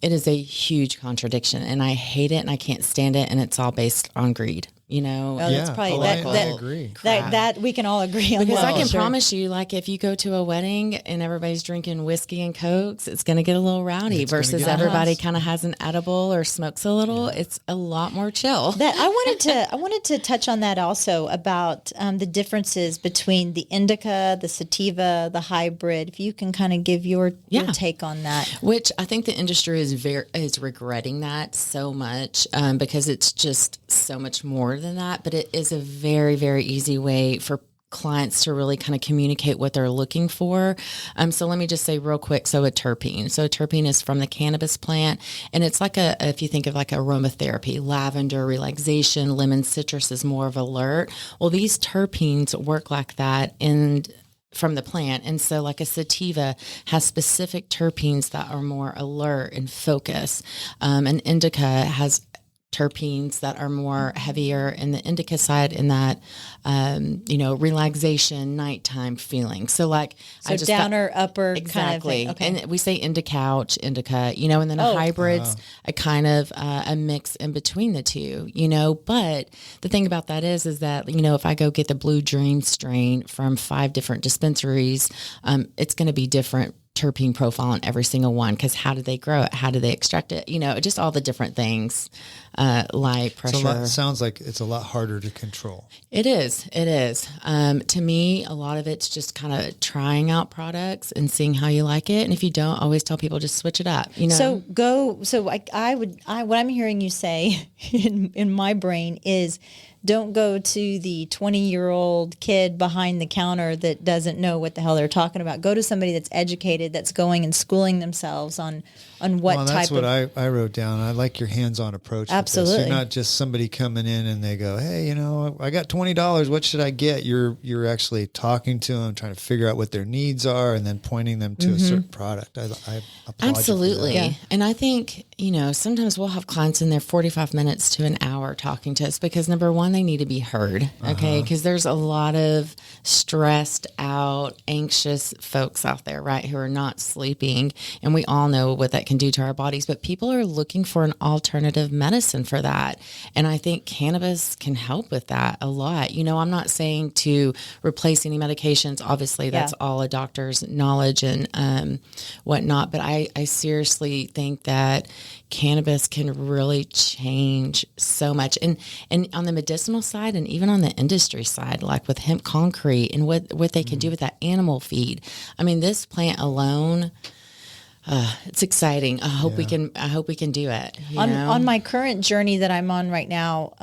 it is a huge contradiction and I hate it and I can't stand it. And it's all based on greed, Oh, that's probably I that. agree. That we can all agree on. Because that. I can Sure. promise you, like if you go to a wedding and everybody's drinking whiskey and Cokes, it's going to get a little rowdy versus get everybody kind of has an edible or smokes a little. It's a lot more chill. That I wanted to touch on that also about the differences between the indica, the sativa, the hybrid. If you can kind of give your take on that. Which I think the industry is regretting that so much because it's just so much more than that. But it is a very, very easy way for clients to really kind of communicate what they're looking for. So let me just say real quick. So a terpene is from the cannabis plant, and it's like if you think of like aromatherapy, lavender, relaxation, lemon, citrus is more of alert. Well, these terpenes work like that from the plant. And so like a sativa has specific terpenes that are more alert and focus. An indica has terpenes that are more heavier in the indica side in that, relaxation, nighttime feeling. So like, So downer, upper exactly. kind of thing. Okay. And we say indica, and then a hybrid's a kind of a mix in between the two, but the thing about that is that, if I go get the Blue Dream strain from 5 different dispensaries, it's going to be different terpene profile on every single one, because how do they grow it? How do they extract it? Just all the different things, light, pressure. Sounds like it's a lot harder to control. It is. To me, a lot of it's just kind of trying out products and seeing how you like it. And if you don't, I always tell people just switch it up. What I'm hearing you say in my brain is, don't go to the 20-year-old kid behind the counter that doesn't know what the hell they're talking about. Go to somebody that's educated, that's going and schooling themselves on what type of... That's what I wrote down. I like your hands-on approach. Absolutely. With this. You're not just somebody coming in and they go, hey, I got $20. What should I get? You're actually talking to them, trying to figure out what their needs are, and then pointing them to a certain product. I applaud Absolutely. You for that. Yeah. And I think, sometimes we'll have clients in there 45 minutes to an hour talking to us because, number one, they need to be heard, okay? Because there's a lot of stressed out, anxious folks out there, right, who are not sleeping, and we all know what that can do to our bodies, but people are looking for an alternative medicine for that, and I think cannabis can help with that a lot. I'm not saying to replace any medications. Obviously, that's all a doctor's knowledge and whatnot, but I seriously think that cannabis can really change so much. And on the medicinal side and even on the industry side, like with hemp concrete and what they can do with that animal feed. I mean, this plant alone, it's exciting. I hope we can do it. On my current journey that I'm on right now,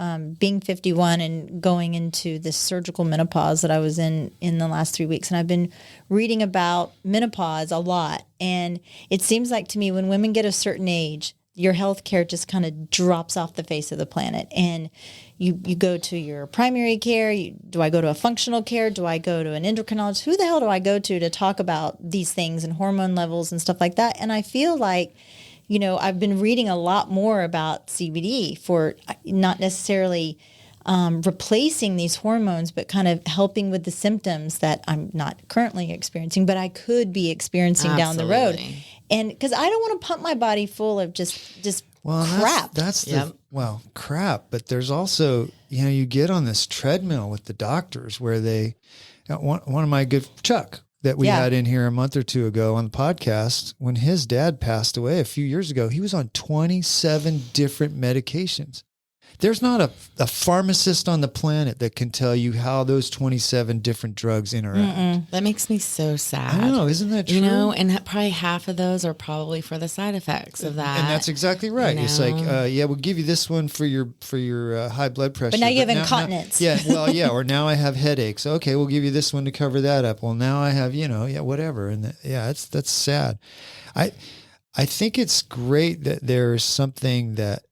being 51 and going into this surgical menopause that I was in the last 3 weeks. And I've been reading about menopause a lot. And it seems like to me, when women get a certain age, your health care just kind of drops off the face of the planet. And you go to your primary care. Do I go to a functional care? Do I go to an endocrinologist? Who the hell do I go to talk about these things and hormone levels and stuff like that? And I feel like, I've been reading a lot more about CBD for not necessarily replacing these hormones, but kind of helping with the symptoms that I'm not currently experiencing, but I could be experiencing down the road. And because I don't want to pump my body full of just crap. Crap. But there's also, you get on this treadmill with the doctors where they, one of my good, Chuck, that we had in here a month or two ago on the podcast, when his dad passed away a few years ago, he was on 27 different medications. There's not a pharmacist on the planet that can tell you how those 27 different drugs interact. That makes me so sad. I know, isn't that true? And probably half of those are probably for the side effects of that. And that's exactly right. It's like, we'll give you this one for your high blood pressure. But now you have incontinence. Or now I have headaches. Okay, we'll give you this one to cover that up. Well, now I have, whatever. And that's sad. I think it's great that there's something that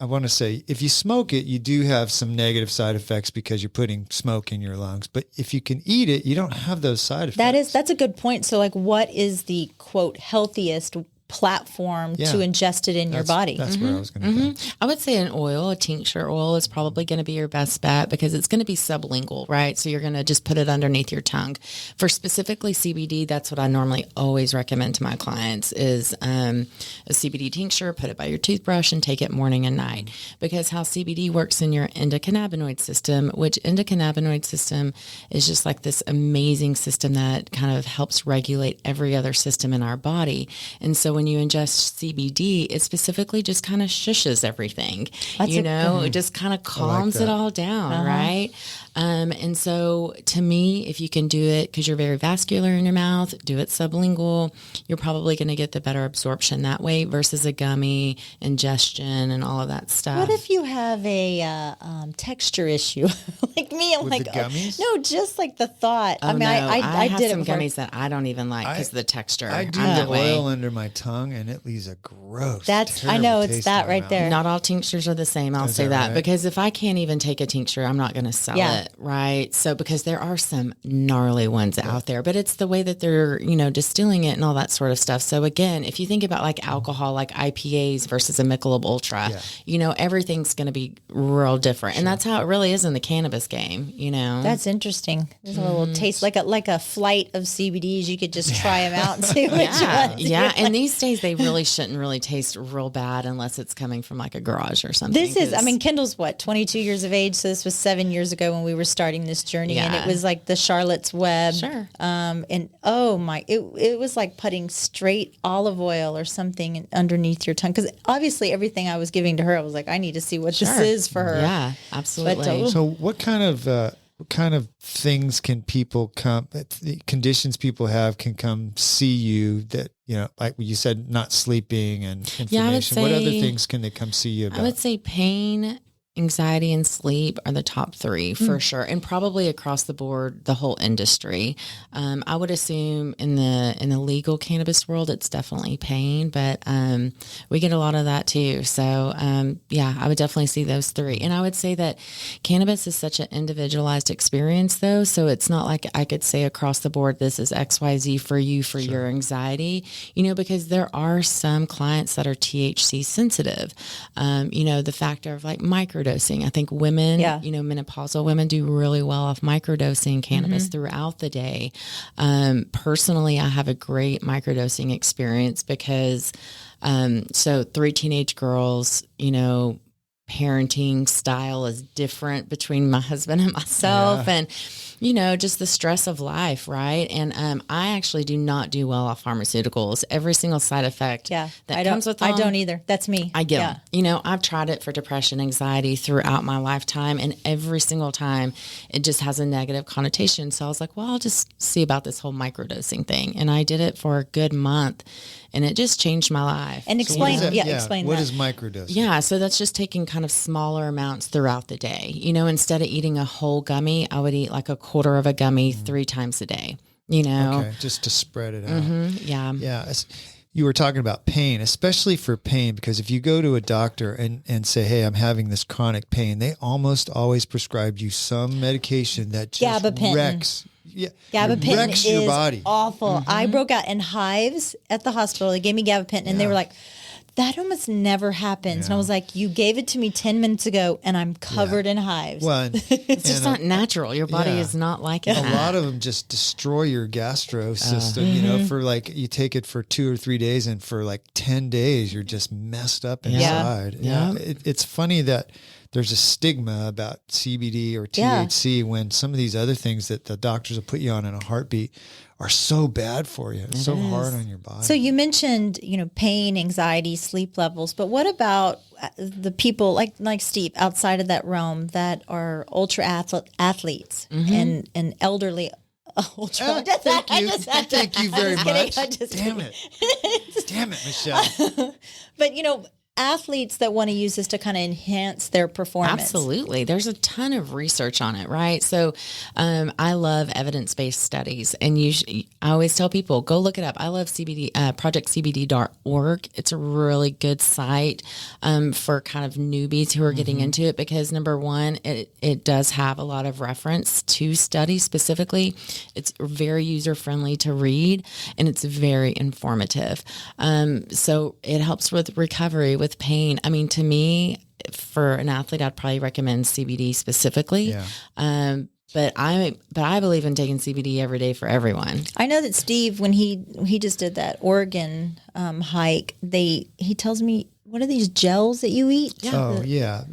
I want to say, if you smoke it, you do have some negative side effects because you're putting smoke in your lungs. But if you can eat it, you don't have those side effects. That's a good point. So like, what is the quote healthiest platform to ingest it in your body? That's where I was going to go. I would say an oil, a tincture oil is probably going to be your best bet because it's going to be sublingual, right? So you're going to just put it underneath your tongue. For specifically CBD, that's what I normally always recommend to my clients is a CBD tincture, put it by your toothbrush and take it morning and night. Because how CBD works in your endocannabinoid system, which endocannabinoid system is just like this amazing system that kind of helps regulate every other system in our body. And so when you ingest CBD, it specifically just kind of shushes everything. It just kind of calms it all down, right? And so to me, if you can do it because you're very vascular in your mouth, do it sublingual, you're probably going to get the better absorption that way versus a gummy ingestion and all of that stuff. What if you have a texture issue like me? I'm With like, the gummies? no, just like the thought. Oh, I mean, no, I have did some it before. gummies that I don't even like because of the texture. I do I'm the that way. oil under my tongue, and it leaves a gross. That's- I terrible know, it's taste that in my right mouth. there. Not all tinctures are the same. I'll Is say that that right? because if I can't even take a tincture, I'm not going to sell Yeah. it. Right. So because there are some gnarly ones out there, but it's the way that they're, distilling it and all that sort of stuff. So again, if you think about like alcohol, like IPAs versus a Michelob Ultra, everything's going to be real different. And that's how it really is in the cannabis game, That's interesting. There's a little taste, like a flight of CBDs. You could just try them out and see which ones. Yeah. And these days they really shouldn't really taste real bad unless it's coming from like a garage or something. This is, Kendall's 22 years of age. So this was 7 years ago when we were starting this journey, and it was like the Charlotte's Web. Sure. And oh my, it was like putting straight olive oil or something underneath your tongue. Because obviously everything I was giving to her, I was like, I need to see what this is for her. Yeah, absolutely. But, So what kind of things can people conditions people have can come see you that, like you said, not sleeping and inflammation. Yeah, I would What other say- things can they come see you about? I would say pain, anxiety, and sleep are the top three for sure, and probably across the board, the whole industry. I would assume in the legal cannabis world, it's definitely pain, but we get a lot of that too. So I would definitely see those three. And I would say that cannabis is such an individualized experience, though. So it's not like I could say across the board, this is XYZ for you for your anxiety, because there are some clients that are THC sensitive. The factor of like microdosing. I think women, menopausal women do really well off microdosing cannabis throughout the day. Personally, I have a great microdosing experience because, so 3 teenage girls, parenting style is different between my husband and myself. And, just the stress of life. Right. And, I actually do not do well off pharmaceuticals. Every single side effect that comes with them. I don't either. That's me. I get them. I've tried it for depression, anxiety throughout my lifetime, and every single time it just has a negative connotation. So I was like, well, I'll just see about this whole microdosing thing. And I did it for a good month, and it just changed my life. And explain, explain what that. is microdosing? Yeah, so that's just taking kind of smaller amounts throughout the day. Instead of eating a whole gummy, I would eat like a quarter of a gummy 3 times a day. Okay, just to spread it out. Yeah. Yeah. You were talking about pain, especially for pain, because if you go to a doctor and say, hey, I'm having this chronic pain, they almost always prescribe you some medication that just Gabapentin. wrecks Gabapentin wrecks your is body. awful. I broke out in hives at the hospital. They gave me gabapentin, and they were like, that almost never happens. And I was like, you gave it to me 10 minutes ago, and I'm covered in hives. Well, It's just not natural. Your body is not like that. A lot of them just destroy your gastro system, for like, you take it for 2 or 3 days, and for like 10 days, you're just messed up inside. Yeah. It's funny that there's a stigma about CBD or THC when some of these other things that the doctors will put you on in a heartbeat are so bad for you. It's so hard on your body. So you mentioned, pain, anxiety, sleep levels, but what about the people like Steve outside of that realm that are ultra athletes and elderly? Ultra. Thank you very much. Damn it, Michelle. But athletes that want to use this to kind of enhance their performance. Absolutely. There's a ton of research on it, right? So I love evidence-based studies, and I always tell people, go look it up. I love CBD, projectcbd.org. It's a really good site for kind of newbies who are getting into it, because number one, it does have a lot of reference to studies specifically. It's very user-friendly to read, and it's very informative. So it helps with recovery, with pain. I mean, to me, for an athlete, I'd probably recommend CBD specifically. Yeah. But I believe in taking CBD every day for everyone. I know that Steve, when he just did that Oregon hike, he tells me what are these gels that you eat? Yeah. Oh yeah,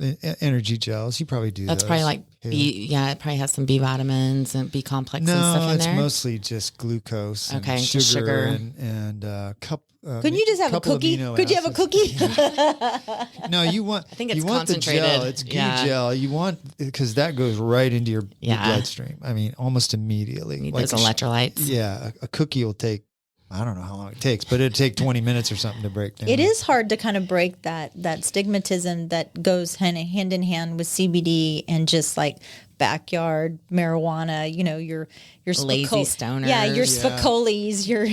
energy gels. You probably do. That's those. probably like B. Yeah, it probably has some B vitamins and B complex and stuff No, in it's there. mostly just glucose and Okay, just sugar sugar. and Couldn't you just have a couple cookie? amino Could you have a acids. cookie? No, you want. I think it's you want concentrated. the gel. It's goo Yeah. gel. You want because that goes right into your bloodstream. I mean, almost immediately. Need Like those electrolytes. Yeah, a cookie will take. I don't know how long it takes, but it'd take 20 minutes or something to break down. It is hard to kind of break that stigmatism that goes hand in hand with CBD and just like backyard marijuana. You know, your Lazy stoners. Yeah, your Spicolis, your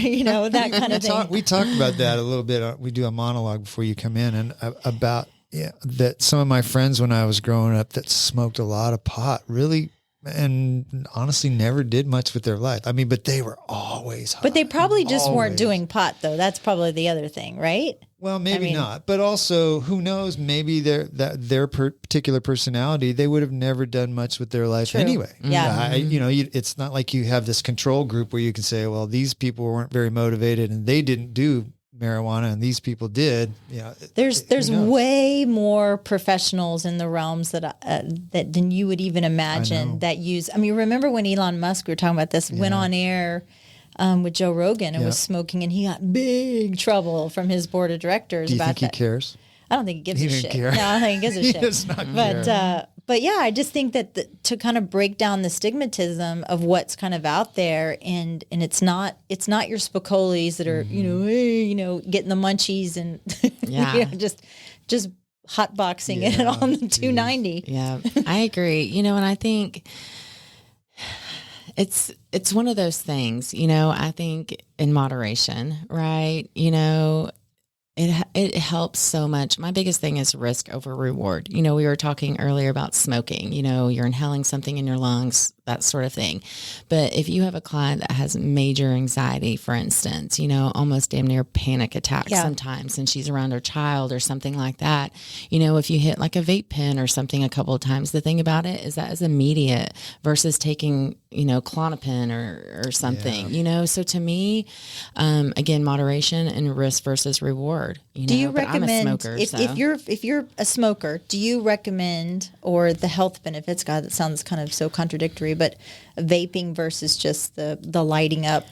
that kind of thing. We talked about that a little bit. We do a monologue before you come in, and about that some of my friends when I was growing up that smoked a lot of pot really. And honestly, never did much with their life. I mean, but they were always high. But they probably just weren't Always. doing pot, though. That's probably the other thing, right? Well, maybe not. But also, who knows? Maybe their particular personality, they would have never done much with their life anyway. Yeah. It's not like you have this control group where you can say, well, these people weren't very motivated and they didn't do marijuana and these people did. There's way more professionals in the realms that than you would even imagine that use. I mean, remember when Elon Musk, we were talking about this, went on air with Joe Rogan and was smoking, and he got big trouble from his board of directors Do you about think that. He cares? I don't think he gives a didn't shit. care. No, I don't think he gives a He shit. does not care. But yeah, I just think that to kind of break down the stigmatism of what's kind of out there, and it's not your Spicolis that are getting the munchies and just hotboxing it on the 290. Yeah, I agree. And I think it's one of those things. I think in moderation, right? It helps so much. My biggest thing is risk over reward. We were talking earlier about smoking. You're inhaling something in your lungs, that sort of thing. But if you have a client that has major anxiety, for instance, almost damn near panic attacks sometimes, and she's around her child or something like that, if you hit like a vape pen or something a couple of times, the thing about it is that is immediate versus taking, Klonopin or something, so to me, again, moderation and risk versus reward. Do you recommend, I'm a smoker, if you're a smoker, do you recommend, or the health benefits, God, that sounds kind of so contradictory, but vaping versus just the lighting up?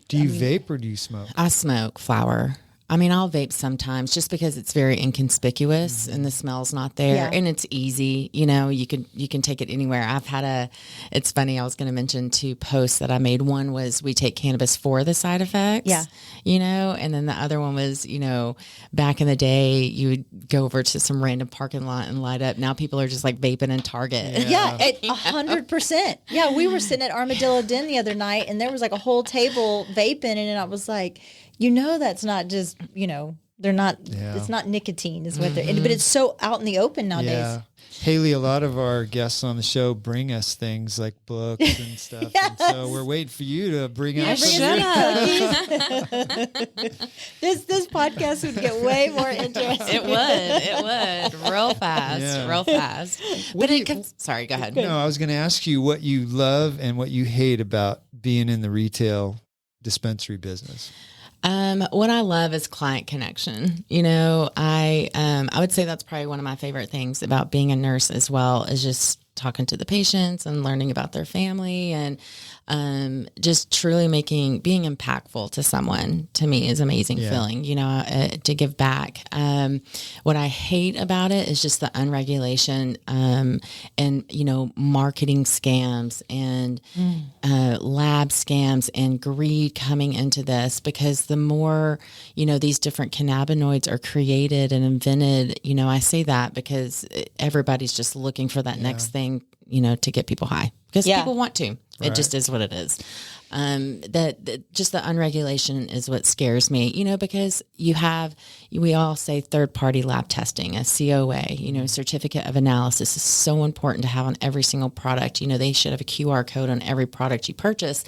Do you vape or do you smoke? I smoke flower. I mean, I'll vape sometimes just because it's very inconspicuous and the smell's not there and it's easy. You can take it anywhere. It's funny. I was going to mention 2 posts that I made. One was we take cannabis for the side effects, and then the other one was, back in the day, you would go over to some random parking lot and light up. Now people are just like vaping in Target. Yeah, 100%. Yeah, we were sitting at Armadillo Den the other night and there was like a whole table vaping, and I was like, that's not just, they're not, it's not nicotine is what they're, but it's so out in the open nowadays. Yeah. Haley, a lot of our guests on the show bring us things like books and stuff. And so we're waiting for you to bring us This podcast would get way more interesting. It would. Real fast. Sorry, go ahead. No, I was going to ask you what you love and what you hate about being in the retail dispensary business. What I love is client connection. I would say that's probably one of my favorite things about being a nurse as well, is just talking to the patients and learning about their family, and just truly being impactful to someone, to me, is amazing feeling, to give back. What I hate about it is just the unregulation, and, marketing scams and lab scams and greed coming into this, because the more, these different cannabinoids are created and invented, I say that because everybody's just looking for that next thing, to get people high, because people want to. It just is what it is. That just the unregulation is what scares me, because we all say third-party lab testing, a COA, certificate of analysis is so important to have on every single product. They should have a QR code on every product you purchase,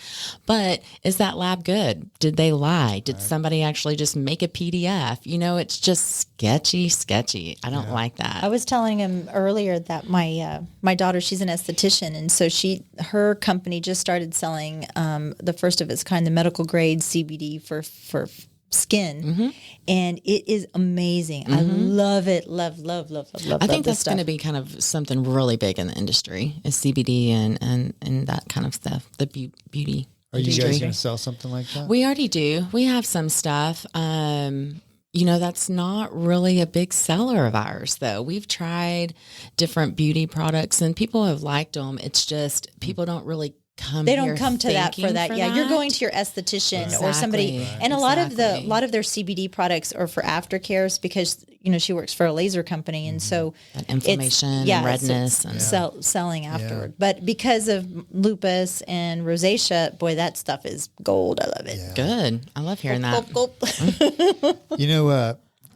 but is that lab good? Did they lie? Did somebody actually just make a PDF? It's just sketchy. I don't like that. I was telling him earlier that my daughter, she's an esthetician, and so her company just started selling the first of its kind, the medical grade CBD for skin, and it is amazing. I love it. Love. I think that's going to be kind of something really big in the industry is CBD and that kind of stuff. The beauty. Are you guys going to sell something like that? We already do. We have some stuff. That's not really a big seller of ours, though. We've tried different beauty products, and people have liked them. It's just people don't really come. They don't come to that for that. Yeah, you're going to your esthetician or somebody, and a lot of their CBD products are for aftercares because she works for a laser company, and so that inflammation, and redness, and selling afterward. But because of lupus and rosacea, boy, that stuff is gold. I love it. Yeah. Good. I love hearing that.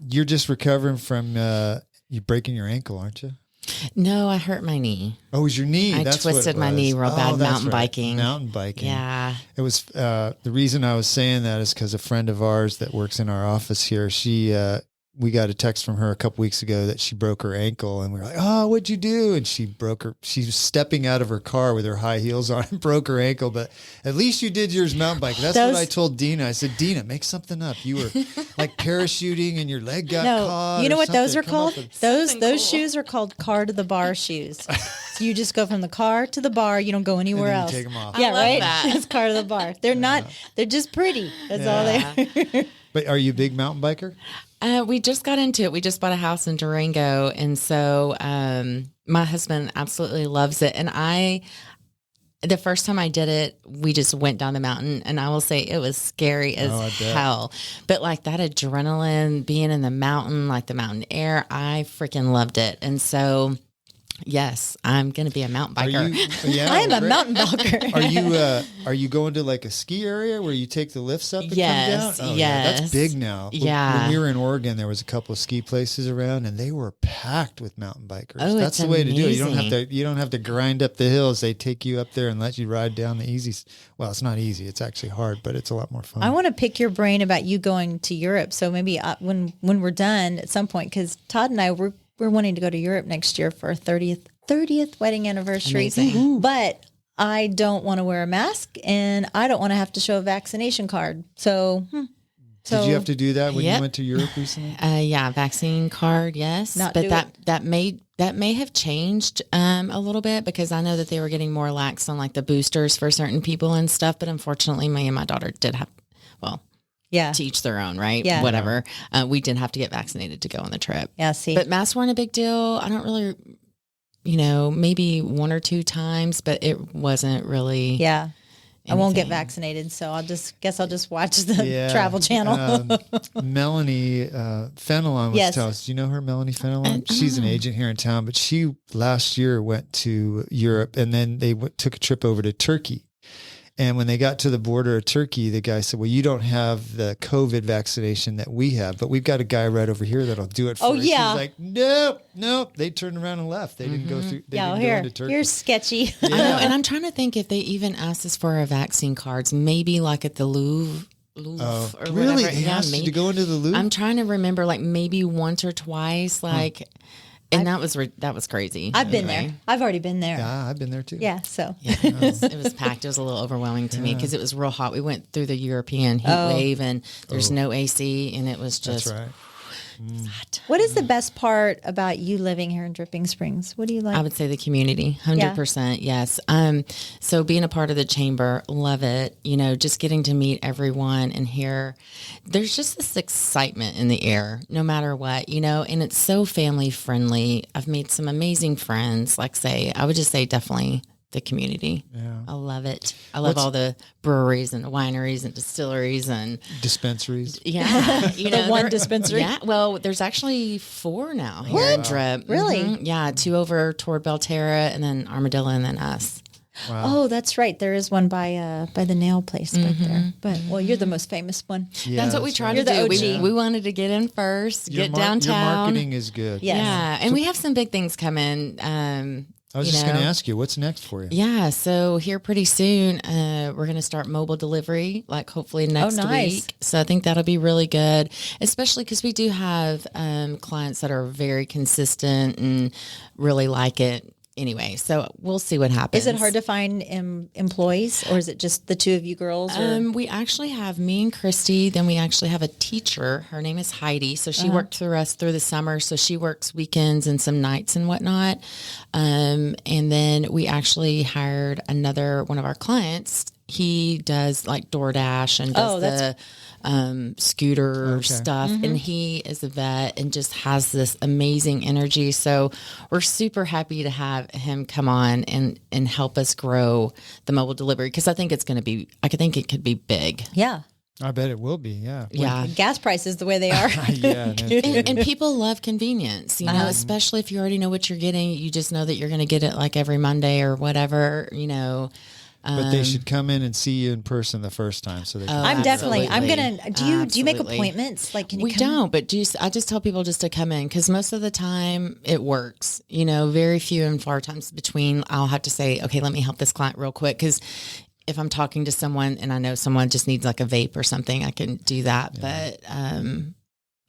You're just recovering from you breaking your ankle, aren't you? No, I hurt my knee. Oh, it was your knee? I twisted my knee real bad mountain biking. Mountain biking. Yeah. It was the reason I was saying that is because a friend of ours that works in our office here, we got a text from her a couple weeks ago that she broke her ankle, and we were like, "Oh, what'd you do?" And she was stepping out of her car with her high heels on and broke her ankle. But at least you did yours mountain biking. That's what I told Dina. I said, Dina, make something up. You were like parachuting and your leg got caught. You know what those are called? Those shoes are called car to the bar shoes. So you just go from the car to the bar. You don't go anywhere else. You take them off. Yeah, right. That. It's car to the bar. They're not. They're just pretty. That's all they are. But are you a big mountain biker? We just got into it. We just bought a house in Durango. And so my husband absolutely loves it. And the first time I did it, we just went down the mountain. And I will say it was scary as hell. But like that adrenaline, being in the mountain, like the mountain air, I freaking loved it. And so... yes, I'm going to be a mountain biker. I am a mountain biker. Are you going to like a ski area where you take the lifts up and come down? Oh, yes. Yeah, that's big now. Yeah. When we were in Oregon, there was a couple of ski places around, and they were packed with mountain bikers. Oh, that's the way to do it. amazing. You don't have to grind up the hills. They take you up there and let you ride down the easy. Well, it's not easy. It's actually hard, but it's a lot more fun. I want to pick your brain about you going to Europe. So maybe when we're done at some point, because Todd and I we're wanting to go to Europe next year for our 30th wedding anniversary. Amazing. But I don't want to wear a mask, and I don't want to have to show a vaccination card. So did you have to do that when you went to Europe recently? Yeah, vaccine card, yes. But that may have changed a little bit because I know that they were getting more lax on like the boosters for certain people and stuff. But unfortunately, me and my daughter did have, to each their own, right? Yeah. Whatever. We did have to get vaccinated to go on the trip. Yeah, see. But masks weren't a big deal. I don't really, maybe one or two times, but it wasn't really. Yeah. I won't get vaccinated, so I'll just watch the Travel Channel. Melanie Fenelon was telling us. Do you know her, Melanie Fenelon? She's an agent here in town, but she last year went to Europe, and then they took a trip over to Turkey. And when they got to the border of Turkey, the guy said, well, you don't have the COVID vaccination that we have, but we've got a guy right over here that'll do it for us. Yeah. She's like, nope. They turned around and left. They didn't go through. They didn't go into Turkey. You're sketchy. I know, and I'm trying to think if they even asked us for our vaccine cards, maybe like at the Louvre or really? whatever. They asked you to go into the Louvre? I'm trying to remember, like maybe once or twice, like... And that was crazy. I've been there. I've already been there. Yeah, I've been there too. Yeah, so. Yeah, it was packed. It was a little overwhelming to me because it was real hot. We went through the European heat wave and there's no AC and it was just... That's right. Hot. What is the best part about you living here in Dripping Springs? What do you like? I would say the community, 100%. Yes. So being a part of the chamber, love it. Just getting to meet everyone and hear, there's just this excitement in the air, no matter what, and it's so family friendly. I've made some amazing friends. I would just say definitely the community. Yeah. I love it. I love all the breweries and wineries and distilleries and dispensaries. Yeah. The one dispensary. Yeah. Well, there's actually 4 now here in Drip. Really? Mm-hmm. Yeah. 2 over toward Belterra and then Armadillo and then us. Wow. Oh, that's right. There is one by the nail place back there. But you're the most famous one. Yeah, that's what we tried to You're do. the OG. We wanted to get in first, get downtown. Your marketing is good. Yes. Yeah. And we have some big things coming. I was just going to ask you, what's next for you? Yeah, so here pretty soon, we're going to start mobile delivery, like hopefully next week. So I think that'll be really good, especially because we do have clients that are very consistent and really like it. anyway, so we'll see what happens. Is it hard to find employees, or is it just the two of you girls? Or? We actually have me and Christy. Then we actually have a teacher. Her name is Heidi. So she worked through us through the summer. So she works weekends and some nights and whatnot. And then we actually hired another one of our clients. He does like DoorDash and does the scooter stuff. And he is a vet and just has this amazing energy. So we're super happy to have him come on and help us grow the mobile delivery. Cause I think it's going to be, I think it could be big. Yeah. I bet it will be. Yeah. Yeah. Gas prices the way they are. Yeah. And people love convenience, you know, especially if you already know what you're getting, you just know that you're going to get it like every Monday or whatever, you know. But they should come in and see you in person the first time, so they. Can I'm definitely. I'm gonna. Do you make Absolutely. appointments? Like, can you? We don't, but I just tell people just to come in because most of the time it works. You know, very few and far times between. I'll have to say, okay, let me help this client real quick because if I'm talking to someone and I know someone just needs like a vape or something, I can do that. Yeah. But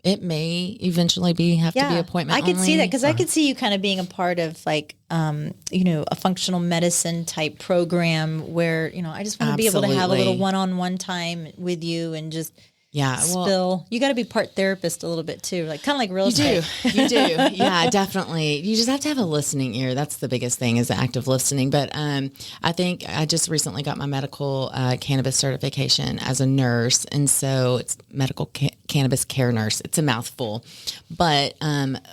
it may eventually have to be appointment. I could only. see that because I could see you kind of being a part of like, you know, a functional medicine type program where, you know, I just want to be able to have a little one-on-one time with you and just spill. You got to be part therapist a little bit too, like kind of like real estate. You do. Yeah, definitely. You just have to have a listening ear. That's the biggest thing is the active listening. But I think I just recently got my medical cannabis certification as a nurse. And so it's medical cannabis care nurse. It's a mouthful, but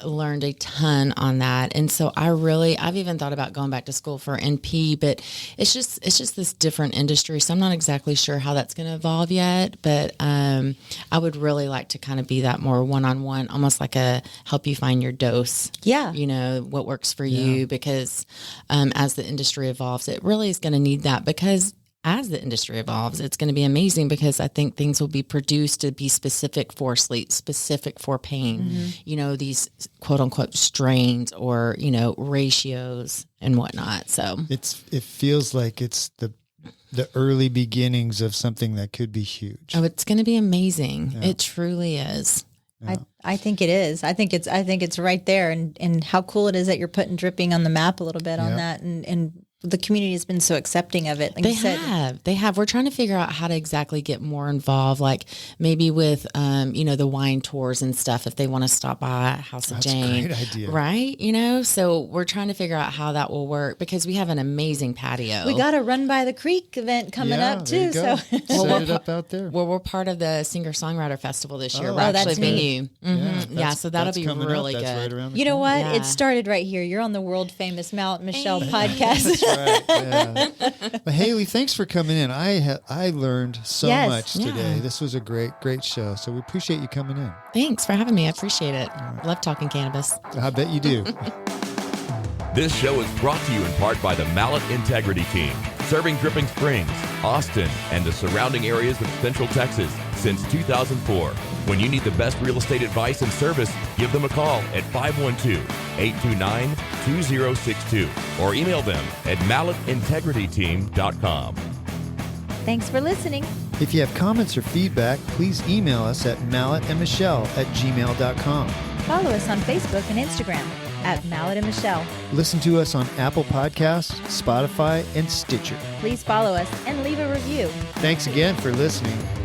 learned a ton on that. And so I've even thought about going back to school for NP, but it's just this different industry. So I'm not exactly sure how that's going to evolve yet, but I would really like to kind of be that more one-on-one, almost like a help you find your dose. Yeah. You know, what works for you because as the industry evolves, it really is going to need that because as the industry evolves, it's going to be amazing because I think things will be produced to be specific for sleep, specific for pain, you know, these quote unquote strains or, you know, ratios and whatnot. So it feels like it's the early beginnings of something that could be huge. Oh, it's going to be amazing. Yeah. It truly is. Yeah. I think it is. I think it's right there and how cool it is that you're putting dripping on the map a little bit on that and the community has been so accepting of it. Like They have. We're trying to figure out how to exactly get more involved, like maybe with, you know, the wine tours and stuff, if they want to stop by House of Jayne. That's a great idea. Right? You know, so we're trying to figure out how that will work because we have an amazing patio. We got a Run by the Creek event coming up too. So set it up out there. Well, we're part of the Singer-Songwriter Festival this year. Oh, we're actually that's venue. neat. Yeah, so that'll be really good. good. Right around the you know what? Yeah. It started right here. You're on the world famous Mallett and Michelle podcast. That's right. Yeah. But Haley, thanks for coming in. I learned so much today. This was a great show. So we appreciate you coming in. Thanks for having me. I appreciate it. Love talking cannabis. I bet you do. This show is brought to you in part by the Mallett Integrity Team, serving Dripping Springs, Austin, and the surrounding areas of Central Texas since 2004. When you need the best real estate advice and service, give them a call at 512-829-2062 or email them at mallettintegrityteam.com. Thanks for listening. If you have comments or feedback, please email us at malletandmichelle@gmail.com. Follow us on Facebook and Instagram at Mallett and Michelle. Listen to us on Apple Podcasts, Spotify, and Stitcher. Please follow us and leave a review. Thanks again for listening.